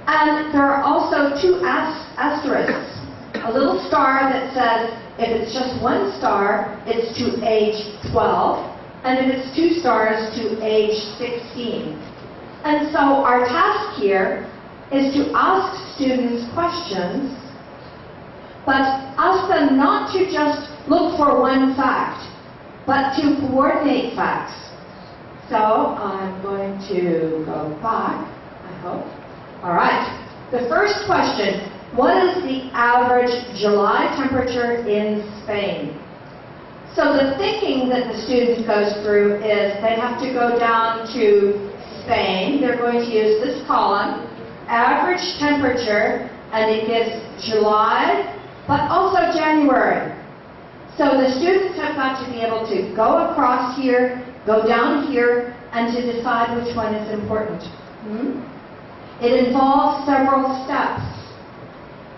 And there are also two asterisks. A little star that says if it's just one star, it's to age 12, and if it's two stars, to age 16. And so our task here is to ask students questions, but ask them not to just look for one fact, but to coordinate facts. So I'm going to go back, I hope. All right. The first question, what is the average July temperature in Spain? So the thinking that the student goes through is they have to go down to Spain. They're going to use this column, average temperature, and it gives July, but also January. So the students have got to be able to go across here, go down here, and to decide which one is important. It involves several steps.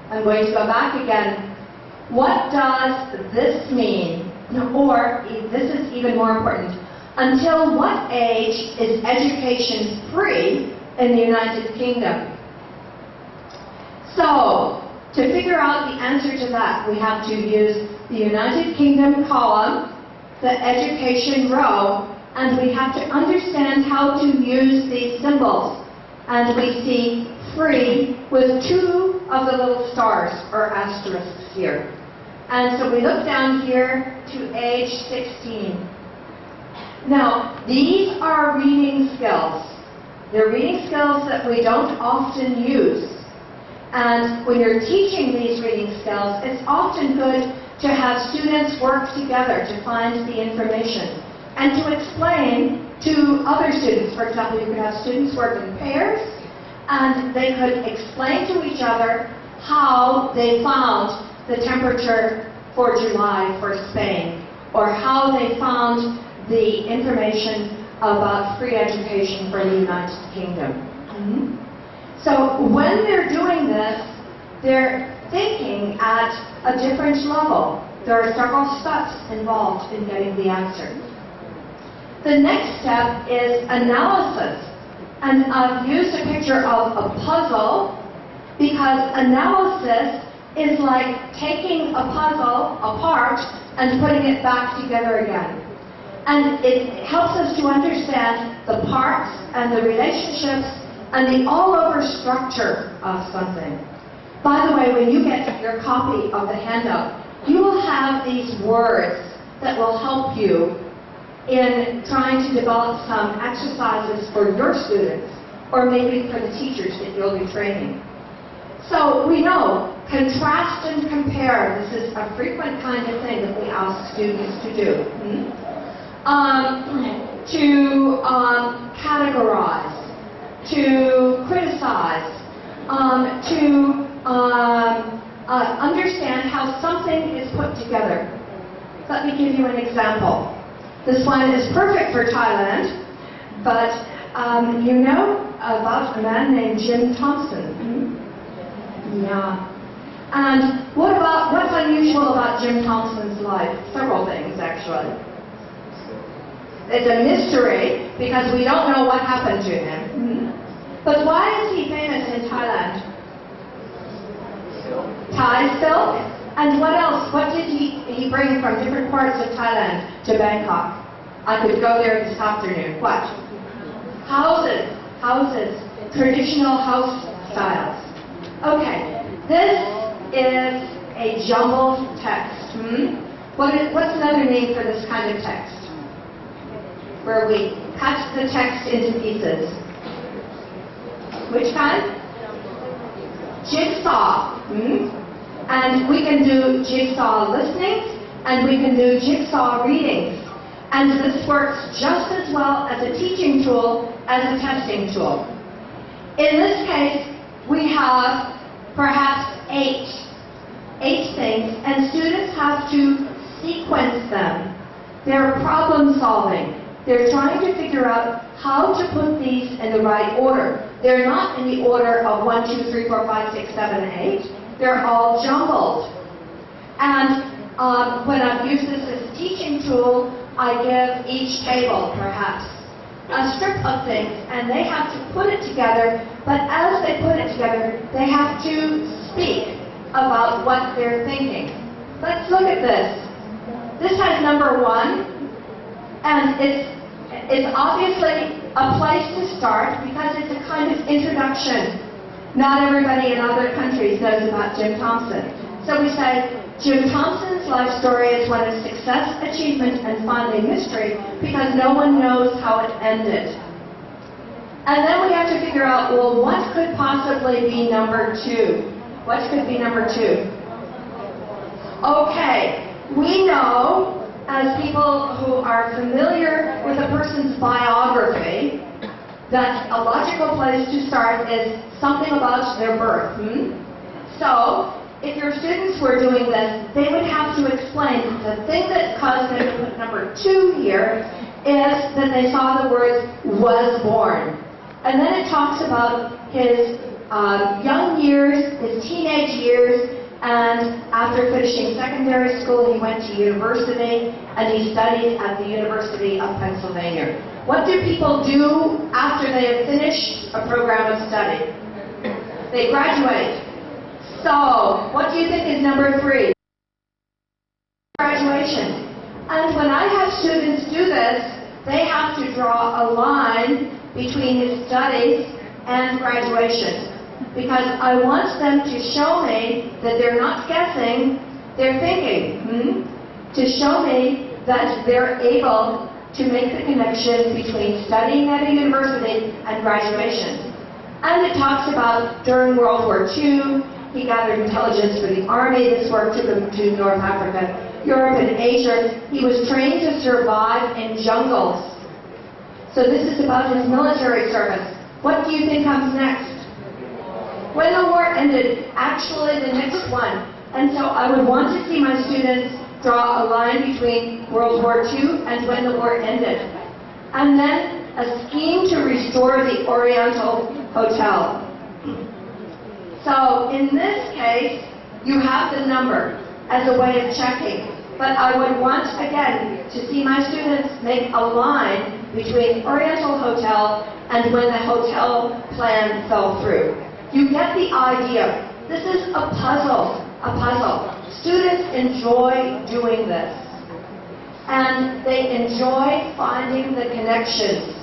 I'm going to go back again. What does this mean? Or, this is even more important, until what age is education free in the United Kingdom? So, to figure out the answer to that, we have to use the United Kingdom column, the education row, and we have to understand how to use these symbols. And we see free with two of the little stars or asterisks here. And so we look down here to age 16. Now, these are reading skills. They're reading skills that we don't often use. And when you're teaching these reading skills, it's often good to have students work together to find the information. and to explain to other students. For example, you could have students work in pairs, and they could explain to each other how they found the temperature for July for Spain, or how they found the information about free education for the United Kingdom. So when they're doing this, they're thinking at a different level. There are several steps involved in getting the answer. The next step is analysis. And I've used a picture of a puzzle because analysis is like taking a puzzle apart and putting it back together again. And it helps us to understand the parts and the relationships and the all-over structure of something. By the way, when you get your copy of the handout, you will have these words that will help you in trying to develop some exercises for your students, or maybe for the teachers that you'll be training. So we know, contrast and compare. This is a frequent kind of thing that we ask students to do. To categorize, to criticize, to understand how something is put together. Let me give you an example. This one is perfect for Thailand, but you know about a man named Jim Thompson. Yeah. And what's unusual about Jim Thompson's life? Several things, actually. It's a mystery because we don't know what happened to him. But why is he famous in Thailand? Thai silk. And what else? What did he bring from different parts of Thailand to Bangkok? I could go there this afternoon. What? Houses. Houses. Traditional house styles. Okay. This is a jumbled text. What's another name for this kind of text? Where we cut the text into pieces. Which kind? Jigsaw. And we can do jigsaw listenings, and we can do jigsaw readings. And this works just as well as a teaching tool as a testing tool. In this case, we have perhaps eight things, and students have to sequence them. They're problem solving. They're trying to figure out how to put these in the right order. They're not in the order of 1, 2, 3, 4, 5, 6, 7, 8. They're all jumbled. And when I've used this as a teaching tool, I give each table, perhaps, a strip of things, and they have to put it together, but as they put it together, they have to speak about what they're thinking. Let's look at this. This has number 1, and it's obviously a place to start because it's a kind of introduction. Not everybody in other countries knows about Jim Thompson. So we say, Jim Thompson's life story is one of success, achievement, and finally mystery because no one knows how it ended. And then we have to figure out, well, what could possibly be number 2? What could be number 2? Okay, we know, as people who are familiar with a person's biography, that a logical place to start is something about their birth. So, if your students were doing this, they would have to explain the thing that caused them to put number 2 here is that they saw the words was born. And then it talks about his young years, his teenage years, and after finishing secondary school, he went to university, and he studied at the University of Pennsylvania. What do people do after they have finished a program of study? They graduate. So, what do you think is number 3? Graduation. And when I have students do this, they have to draw a line between his studies and graduation. Because I want them to show me that they're not guessing, they're thinking. To show me that they're able to make the connection between studying at a university and graduation. And it talks about during World War II, he gathered intelligence for the army. This work took him to North Africa. Europe and Asia. He was trained to survive in jungles. So this is about his military service. What do you think comes next? When the war ended, actually the next one. And so I would want to see my students draw a line between World War II and when the war ended. And then a scheme to restore the Oriental Hotel. So in this case, you have the number as a way of checking. But I would want, again, to see my students make a line between Oriental Hotel and when the hotel plan fell through. You get the idea. This is a puzzle. Students enjoy doing this. And they enjoy finding the connections.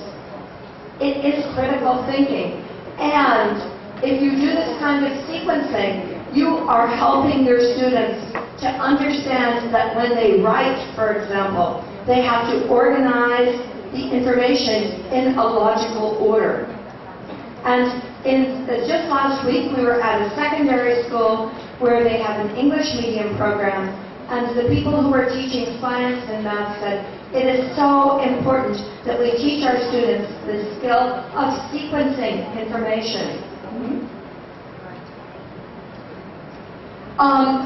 It is critical thinking. And if you do this kind of sequencing, you are helping your students to understand that when they write, for example, they have to organize the information in a logical order. And just last week, we were at a secondary school where they have an English medium program, and the people who were teaching science and math said, it is so important that we teach our students the skill of sequencing information.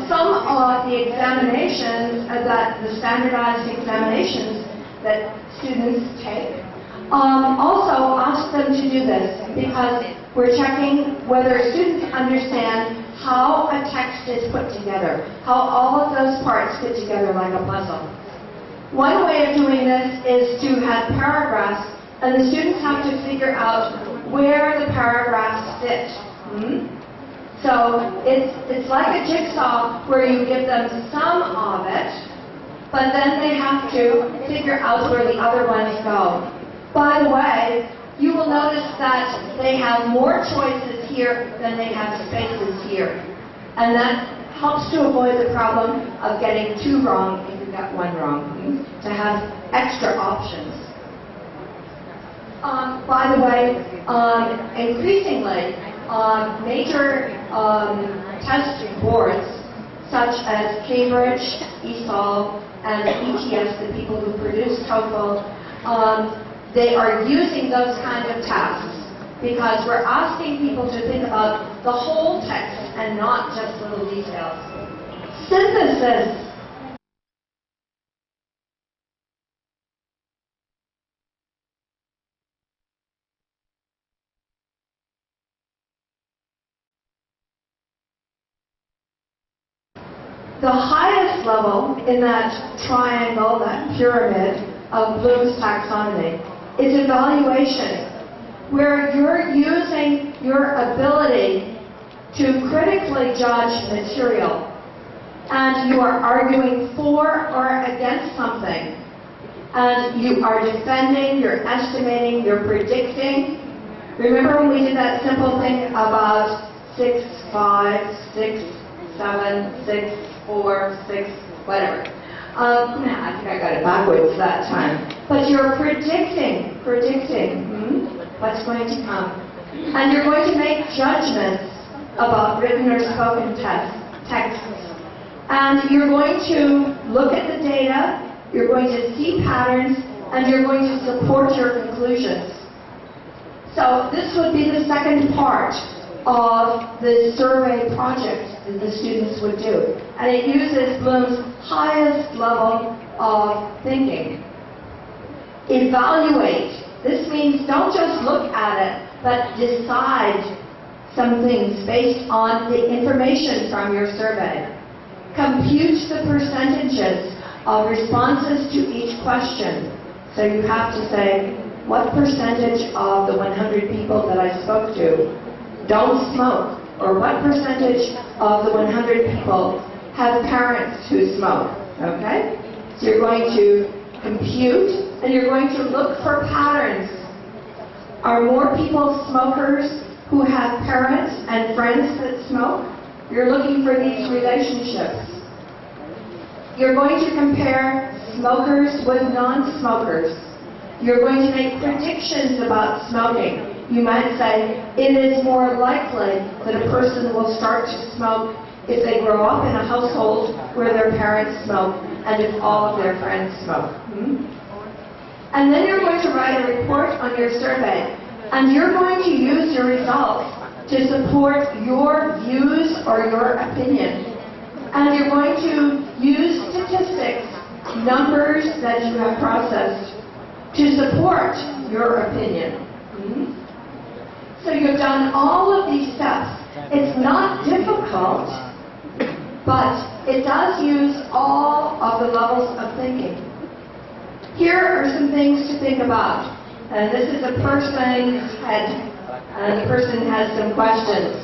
Some of the examinations, the standardized examinations that students take, also ask them to do this because we're checking whether students understand how a text is put together, how all of those parts fit together like a puzzle. One way of doing this is to have paragraphs, and the students have to figure out where the paragraphs fit. So it's like a jigsaw where you give them some of it, but then they have to figure out where the other ones go. By the way, you will notice that they have more choices here than they have spaces here. And that helps to avoid the problem of getting two wrong if you got one wrong, to have extra options. By the way, increasingly, major test boards such as Cambridge, ESOL, and ETS, the people who produce TOEFL, they are using those kinds of tasks because we're asking people to think about the whole text and not just little details. Synthesis. The highest level in that triangle, that pyramid of Bloom's taxonomy, is evaluation, where you're using your ability to critically judge material, and you are arguing for or against something, and you are defending, you're estimating, you're predicting. Remember when we did that simple thing about 6, 5, 6, 7, 6, 4, 6, whatever. I think I got it backwards that time. But you're predicting what's going to come. And you're going to make judgments about written or spoken texts. And you're going to look at the data, you're going to see patterns, and you're going to support your conclusions. So this would be the second part of the survey project that the students would do. And it uses Bloom's highest level of thinking. Evaluate. This means don't just look at it, but decide some things based on the information from your survey. Compute the percentages of responses to each question. So you have to say, what percentage of the 100 people that I spoke to don't smoke? Or what percentage of the 100 people have parents who smoke? Okay? So you're going to compute, and you're going to look for patterns. Are more people smokers who have parents and friends that smoke? You're looking for these relationships. You're going to compare smokers with non-smokers. You're going to make predictions about smoking. You might say, it is more likely that a person will start to smoke if they grow up in a household where their parents smoke and if all of their friends smoke. And then you're going to write a report on your survey, and you're going to use your results to support your views or your opinion. And you're going to use statistics, numbers that you have processed, to support your opinion. So you've done all of these steps. It's not difficult, but it does use all of the levels of thinking. Here are some things to think about. And this is a person's head, and the person has some questions.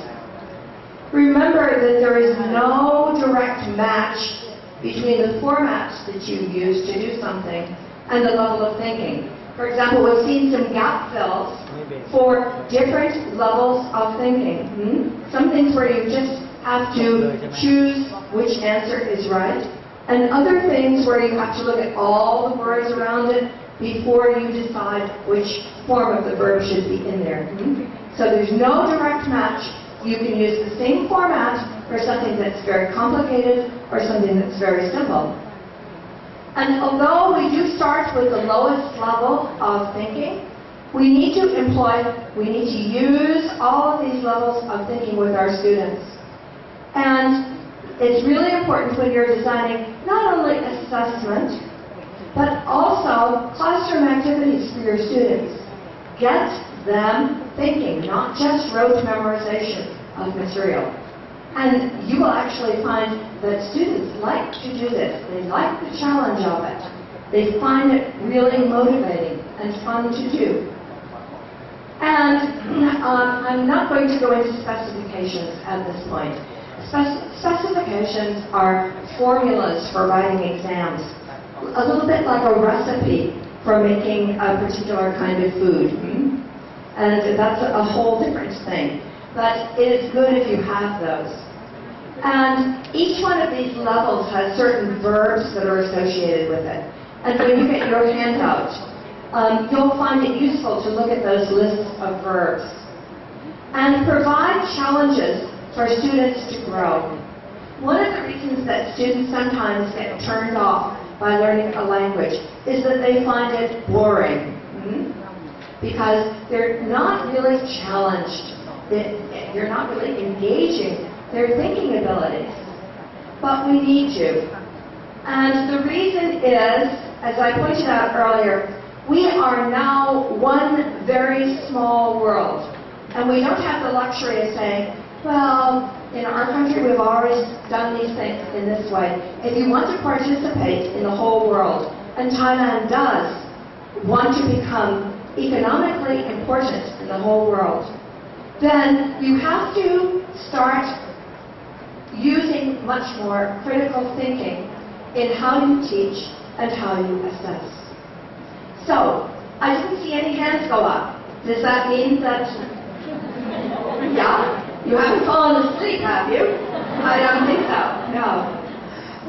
Remember that there is no direct match between the formats that you use to do something and the level of thinking. For example, we've seen some gap fills for different levels of thinking. Some things where you just have to choose which answer is right, and other things where you have to look at all the words around it before you decide which form of the verb should be in there. So there's no direct match. You can use the same format for something that's very complicated or something that's very simple. And although we do start with the lowest level of thinking, we need to use all of these levels of thinking with our students. And it's really important when you're designing not only assessment, but also classroom activities for your students. Get them thinking, not just rote memorization of material. And you will actually find that students like to do this. They like the challenge of it. They find it really motivating and fun to do. And I'm not going to go into specifications at this point. Specifications are formulas for writing exams, a little bit like a recipe for making a particular kind of food. And that's a whole different thing. But it is good if you have those. And each one of these levels has certain verbs that are associated with it. And when you get your handout, you'll find it useful to look at those lists of verbs. And provide challenges for students to grow. One of the reasons that students sometimes get turned off by learning a language is that they find it boring. Because they're not really challenged. You're not really engaging their thinking abilities. But we need to. And the reason is, as I pointed out earlier, we are now one very small world. And we don't have the luxury of saying, well, in our country we've always done these things in this way. If you want to participate in the whole world, and Thailand does want to become economically important in the whole world, then you have to start using much more critical thinking in how you teach and how you assess. So, I didn't see any hands go up. Does that mean that, yeah, you haven't fallen asleep, have you? I don't think so, no.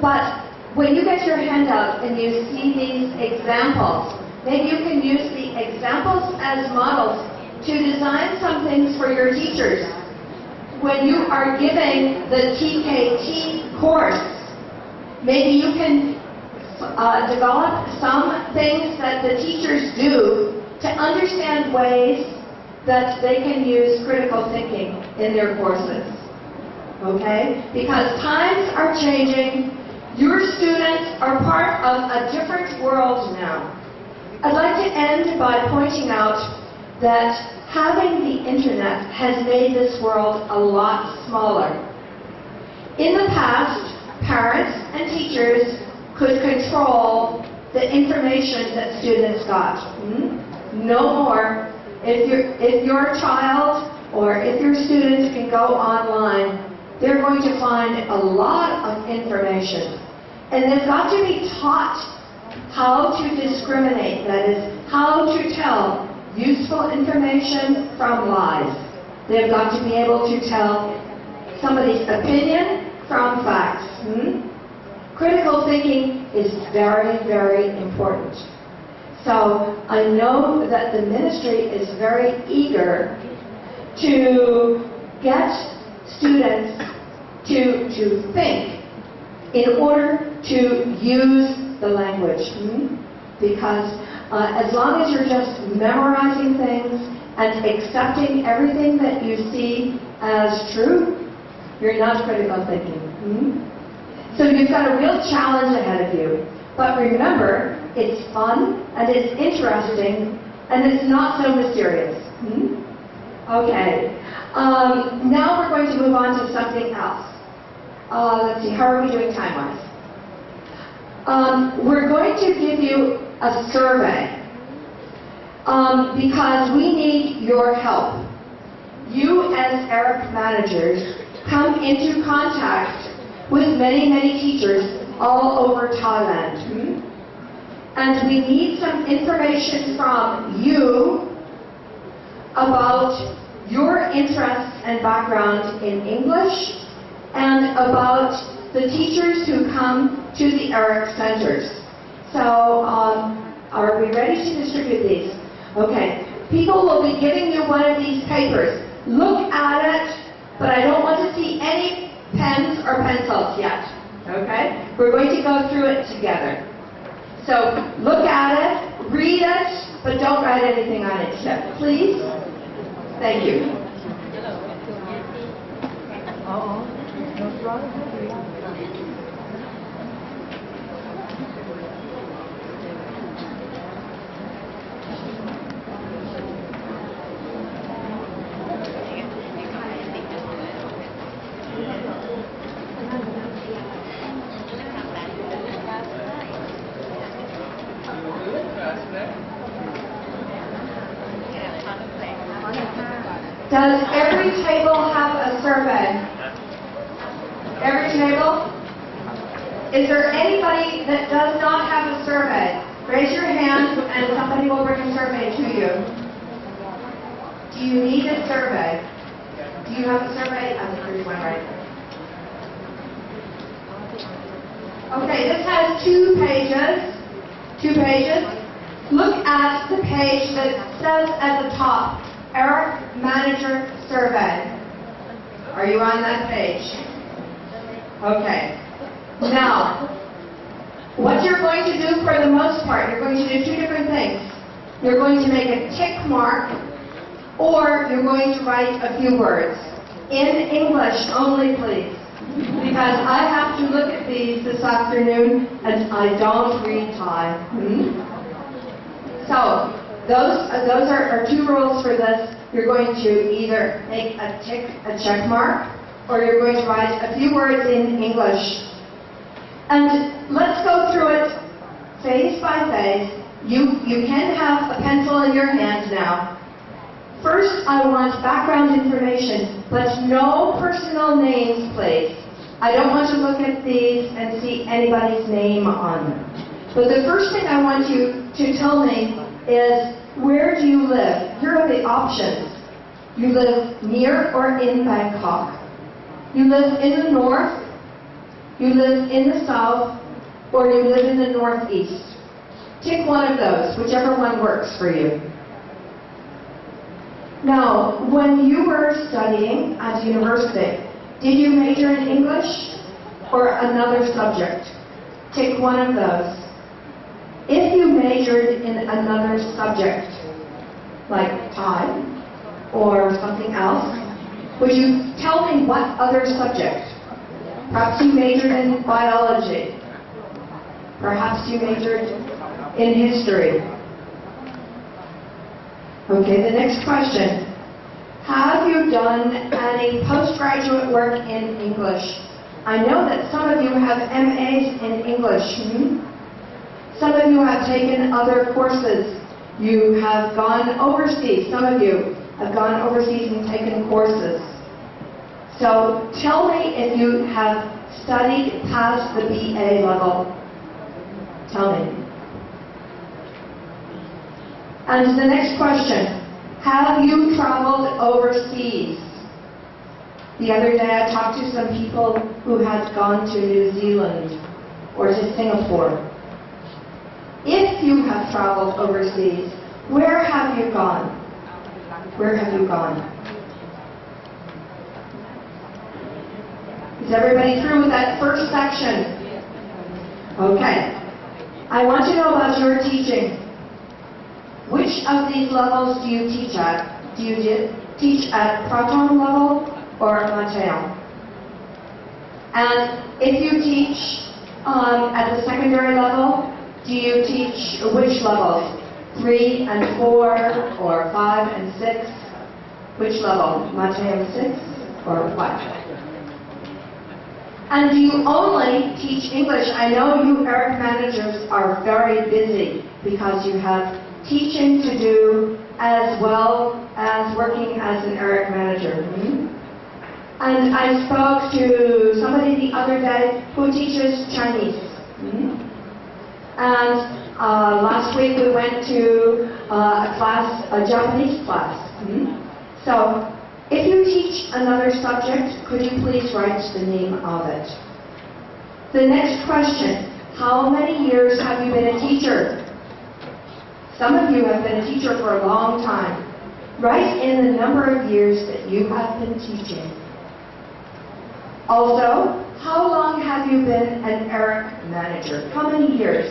But when you get your handout and you see these examples, maybe you can use the examples as models to design some things for your teachers. When you are giving the TKT course, maybe you can develop some things that the teachers do to understand ways that they can use critical thinking in their courses. Okay? Because times are changing. Your students are part of a different world now. I'd like to end by pointing out that having the internet has made this world a lot smaller. In the past, parents and teachers could control the information that students got. No more. If your child or if your students can go online, they're going to find a lot of information. And they've got to be taught how to discriminate, that is, how to tell useful information from lies. They've got to be able to tell somebody's opinion from facts. Critical thinking is very, very important. So I know that the ministry is very eager to get students to think in order to use the language. Because as long as you're just memorizing things and accepting everything that you see as true, you're not critical thinking. So you've got a real challenge ahead of you. But remember, it's fun and it's interesting and it's not so mysterious. Okay. Now we're going to move on to something else. Let's see, how are we doing time-wise? We're going to give you a survey because we need your help. You as ERIC managers come into contact with many, many teachers all over Thailand. And we need some information from you about your interests and background in English and about the teachers who come to the ERIC centers. So, are we ready to distribute these? Okay. People will be giving you one of these papers. Look at it, but I don't want to see any pens or pencils yet. Okay? We're going to go through it together. So, look at it, read it, but don't write anything on it yet, please. Thank you. Does every table have a survey? Every table? Is there anybody that does not have a survey? Raise your hand and somebody will bring a survey to you. Do you need a survey? Do you have a survey? I think there's one right there. Okay, this has 2 pages. 2 pages. Look at the page that says at the top, ERIC Manager Survey. Are you on that page? Okay. Now, what you're going to do for the most part, you're going to do 2 different things. You're going to make a tick mark, or you're going to write a few words. In English only, please. Because I have to look at these this afternoon, and I don't read Thai. So, those are 2 rules for this. You're going to either make a check mark, or you're going to write a few words in English. And let's go through it phase by phase. You can have a pencil in your hand now. First, I want background information, but no personal names, please. I don't want to look at these and see anybody's name on them. But the first thing I want you to tell me is, where do you live? Here are the options. You live near or in Bangkok. You live in the north, you live in the south, or you live in the northeast. Tick one of those, whichever one works for you. Now, when you were studying at university, did you major in English or another subject? Tick one of those. If you majored in another subject, like Thai or something else, would you tell me what other subject? Perhaps you majored in biology. Perhaps you majored in history. Okay, the next question. Have you done any postgraduate work in English? I know that some of you have MAs in English. Some of you have taken other courses. You have gone overseas. Some of you have gone overseas and taken courses. So tell me if you have studied past the BA level. Tell me. And the next question. Have you traveled overseas? The other day I talked to some people who had gone to New Zealand or to Singapore. If you have traveled overseas, where have you gone? Where have you gone? Is everybody through with that first section? Okay. I want to know about your teaching. Which of these levels do you teach at? Do you teach at Proton level or Mateo? And if you teach at the secondary level, do you teach which levels? 3 and 4 or 5 and 6? Which level? Mateo 6 or what? And do you only teach English? I know you ERIC managers are very busy because you have teaching to do as well as working as an ERIC manager. And I spoke to somebody the other day who teaches Chinese. And last week we went to a Japanese class. So if you teach another subject, could you please write the name of it? The next question, how many years have you been a teacher? Some of you have been a teacher for a long time. Write in the number of years that you have been teaching. Also, how long have you been an ERIC manager? How many years?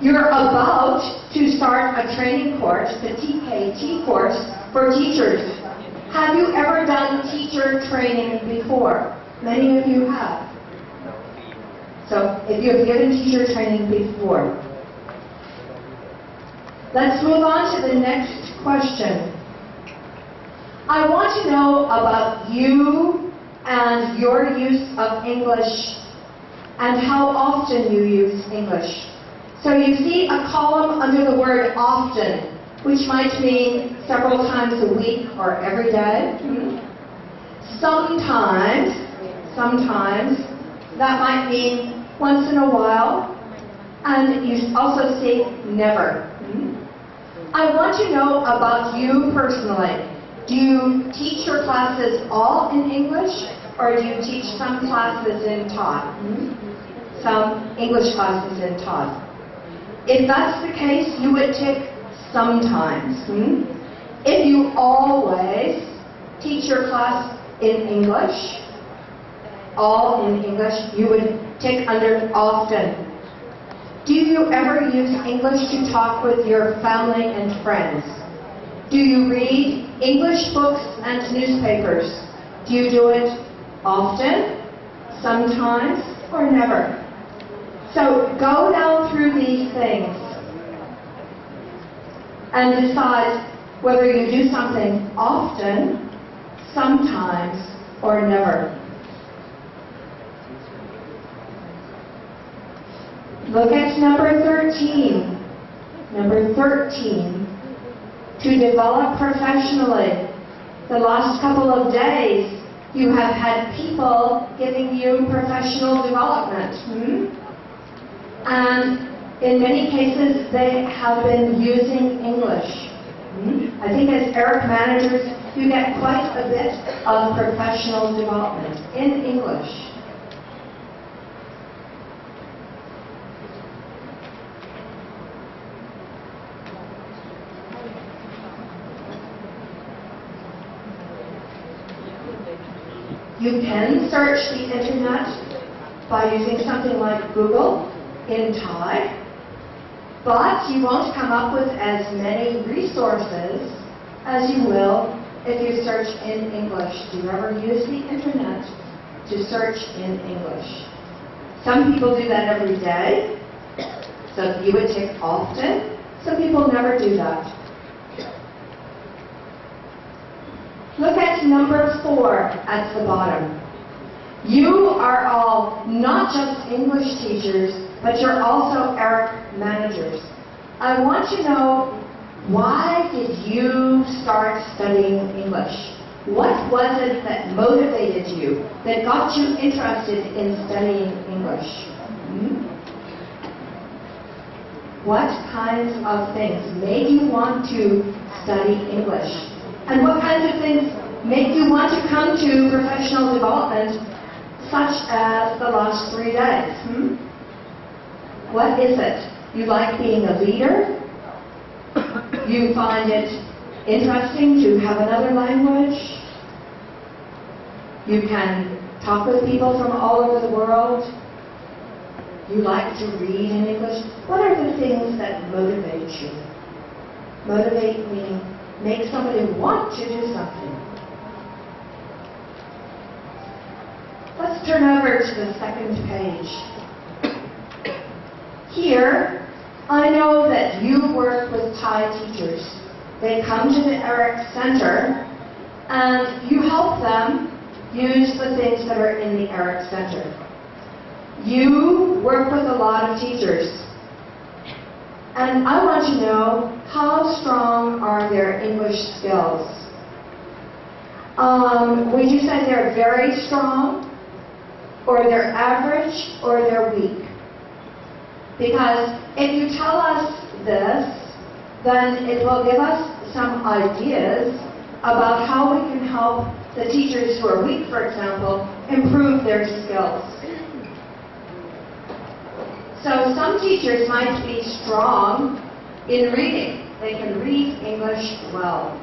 You're about to start a training course, the TKT course, for teachers. Have you ever done teacher training before? Many of you have. So, if you have given teacher training before. Let's move on to the next question. I want to know about you and your use of English and how often you use English. So you see a column under the word often, which might mean several times a week or every day. Sometimes, that might mean once in a while. And you also see never. I want to know about you personally. Do you teach your classes all in English, or do you teach some classes in Todd? Some English classes in Todd. If that's the case, you would tick sometimes. If you always teach your class in English, all in English, you would tick under often. Do you ever use English to talk with your family and friends? Do you read English books and newspapers? Do you do it often, sometimes, or never? So go down through these things and decide whether you do something often, sometimes, or never. Look at number 13. Number 13. To develop professionally. The last couple of days, you have had people giving you professional development. And in many cases, they have been using English. I think as ERIC managers, you get quite a bit of professional development in English. You can search the internet by using something like Google in Thai, but you won't come up with as many resources as you will if you search in English. Do you ever use the internet to search in English? Some people do that every day, so you would tick often. Some people never do that. Look at number 4 at the bottom. You are all not just English teachers, but you're also ERIC managers. I want to know, why did you start studying English? What was it that motivated you, that got you interested in studying English? What kinds of things made you want to study English? And what kinds of things make you want to come to professional development, such as the last 3 days? What is it? You like being a leader? You find it interesting to have another language? You can talk with people from all over the world? You like to read in English? What are the things that motivate you? Motivate meaning make somebody want to do something. Let's turn over to the second page. Here, I know that you work with Thai teachers. They come to the ERIC Center and you help them use the things that are in the ERIC Center. You work with a lot of teachers. And I want to know, how strong are their English skills? Would you say they're very strong? Or they're average? Or they're weak? Because if you tell us this, then it will give us some ideas about how we can help the teachers who are weak, for example, improve their skills. So some teachers might be strong in reading. They can read English well.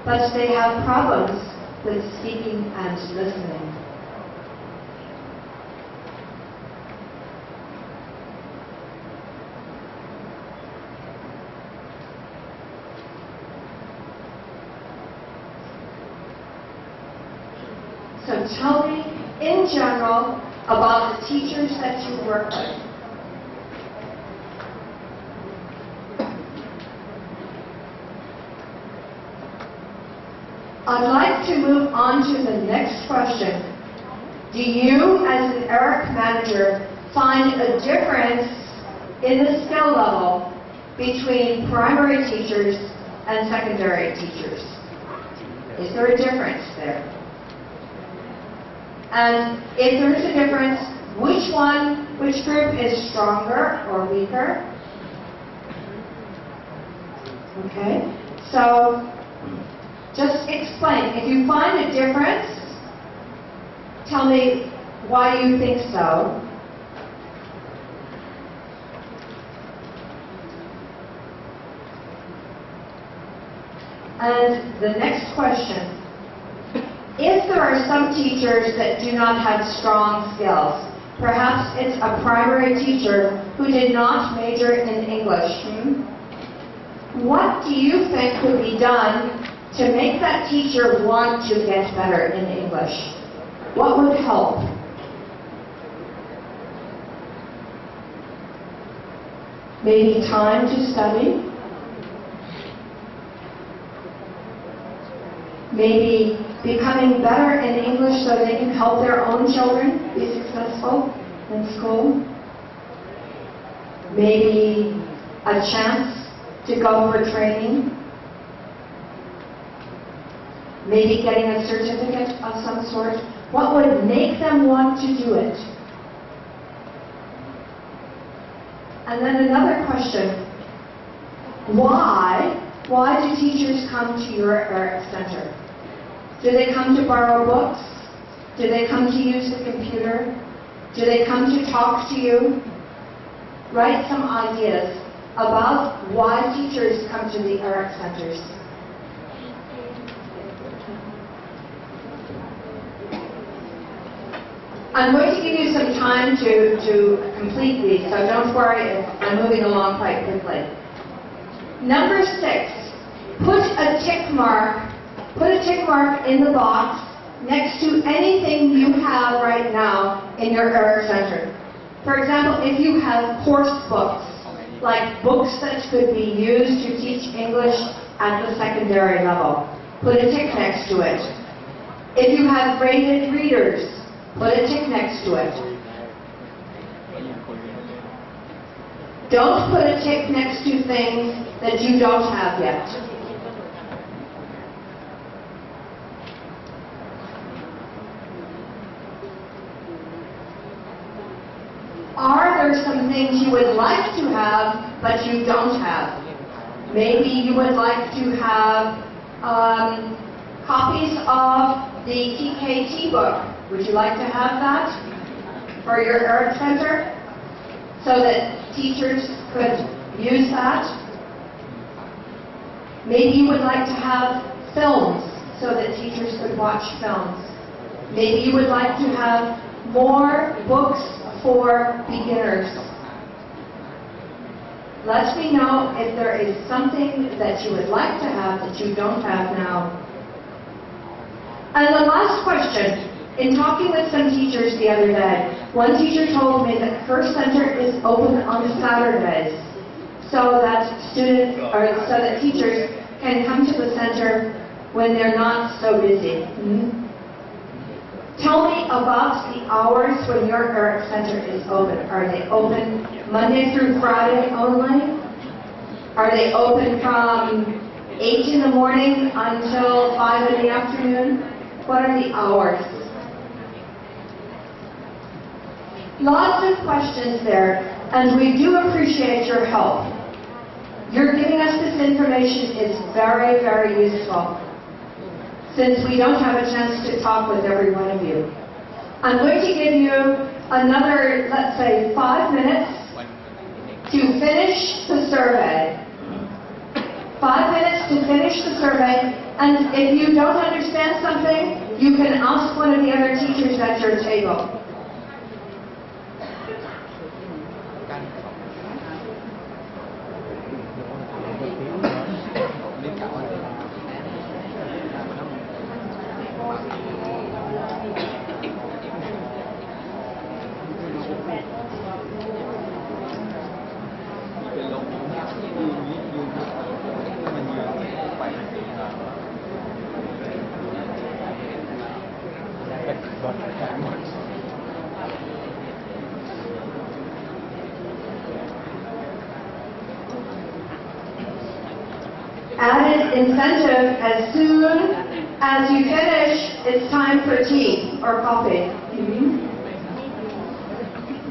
But they have problems with speaking and listening. So tell me, in general, about the teachers that you work with. I'd like to move on to the next question. Do you, as an ERIC manager, find a difference in the skill level between primary teachers and secondary teachers? Is there a difference there? And if there is a difference, which group is stronger or weaker? Okay, so just explain. If you find a difference, tell me why you think so. And the next question. If there are some teachers that do not have strong skills, perhaps it's a primary teacher who did not major in English, what do you think could be done to make that teacher want to get better in English? What would help? Maybe time to study? Maybe becoming better in English so they can help their own children be successful in school? Maybe a chance to go for training? Maybe getting a certificate of some sort? What would make them want to do it? And then another question. Why do teachers come to your ERIC Center? Do they come to borrow books? Do they come to use the computer? Do they come to talk to you? Write some ideas about why teachers come to the ERIC Centers. I'm going to give you some time to complete these, so don't worry if I'm moving along quite quickly. Number 6, put a tick mark in the box next to anything you have right now in your ERIC Center. For example, if you have course books, like books that could be used to teach English at the secondary level, put a tick next to it. If you have graded readers, put a tick next to it. Don't put a tick next to things that you don't have yet. Are there some things you would like to have, but you don't have? Maybe you would like to have copies of the TKT book. Would you like to have that for your ERIC Center so that teachers could use that? Maybe you would like to have films so that teachers could watch films. Maybe you would like to have more books for beginners. Let me know if there is something that you would like to have that you don't have now. And the last question, in talking with some teachers the other day, one teacher told me that her center is open on Saturdays so that teachers can come to the center when they're not so busy. Tell me about the hours when your ERIC Center is open. Are they open Monday through Friday only? Are they open from 8 in the morning until 5 in the afternoon? What are the hours? Lots of questions there, and we do appreciate your help. Your giving us this information is very, very useful, since we don't have a chance to talk with every one of you. I'm going to give you another, let's say, 5 minutes to finish the survey. 5 minutes to finish the survey, and if you don't understand something, you can ask one of the other teachers at your table. Added incentive: as soon as you finish, it's time for tea or coffee.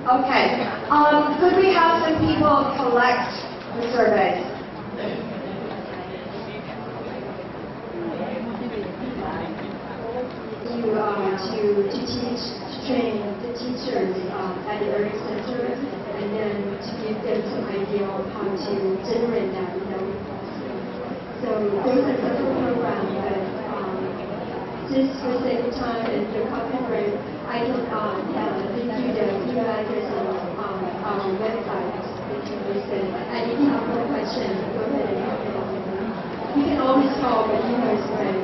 Okay. Could we have some people collect the surveys? To teach, to train the teachers at the ERIC Center, and then to give them some idea of how to generate that without process. So there's a several program, but just for sake of time and the coffee break, I can give you the email address on our website that you can listen. And if you have more questions, go ahead and have it. You can always call, but email is great.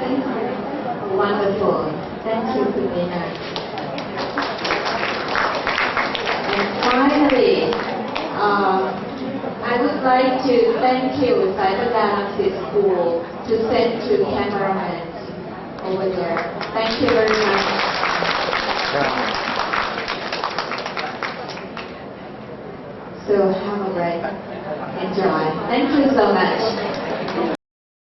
Thank you. Wonderful. Thank you, Kumina. And finally, I would like to thank you, Cyber Galaxy School, to send to cameramen over there. Thank you very much. So have a great enjoy. Thank you so much.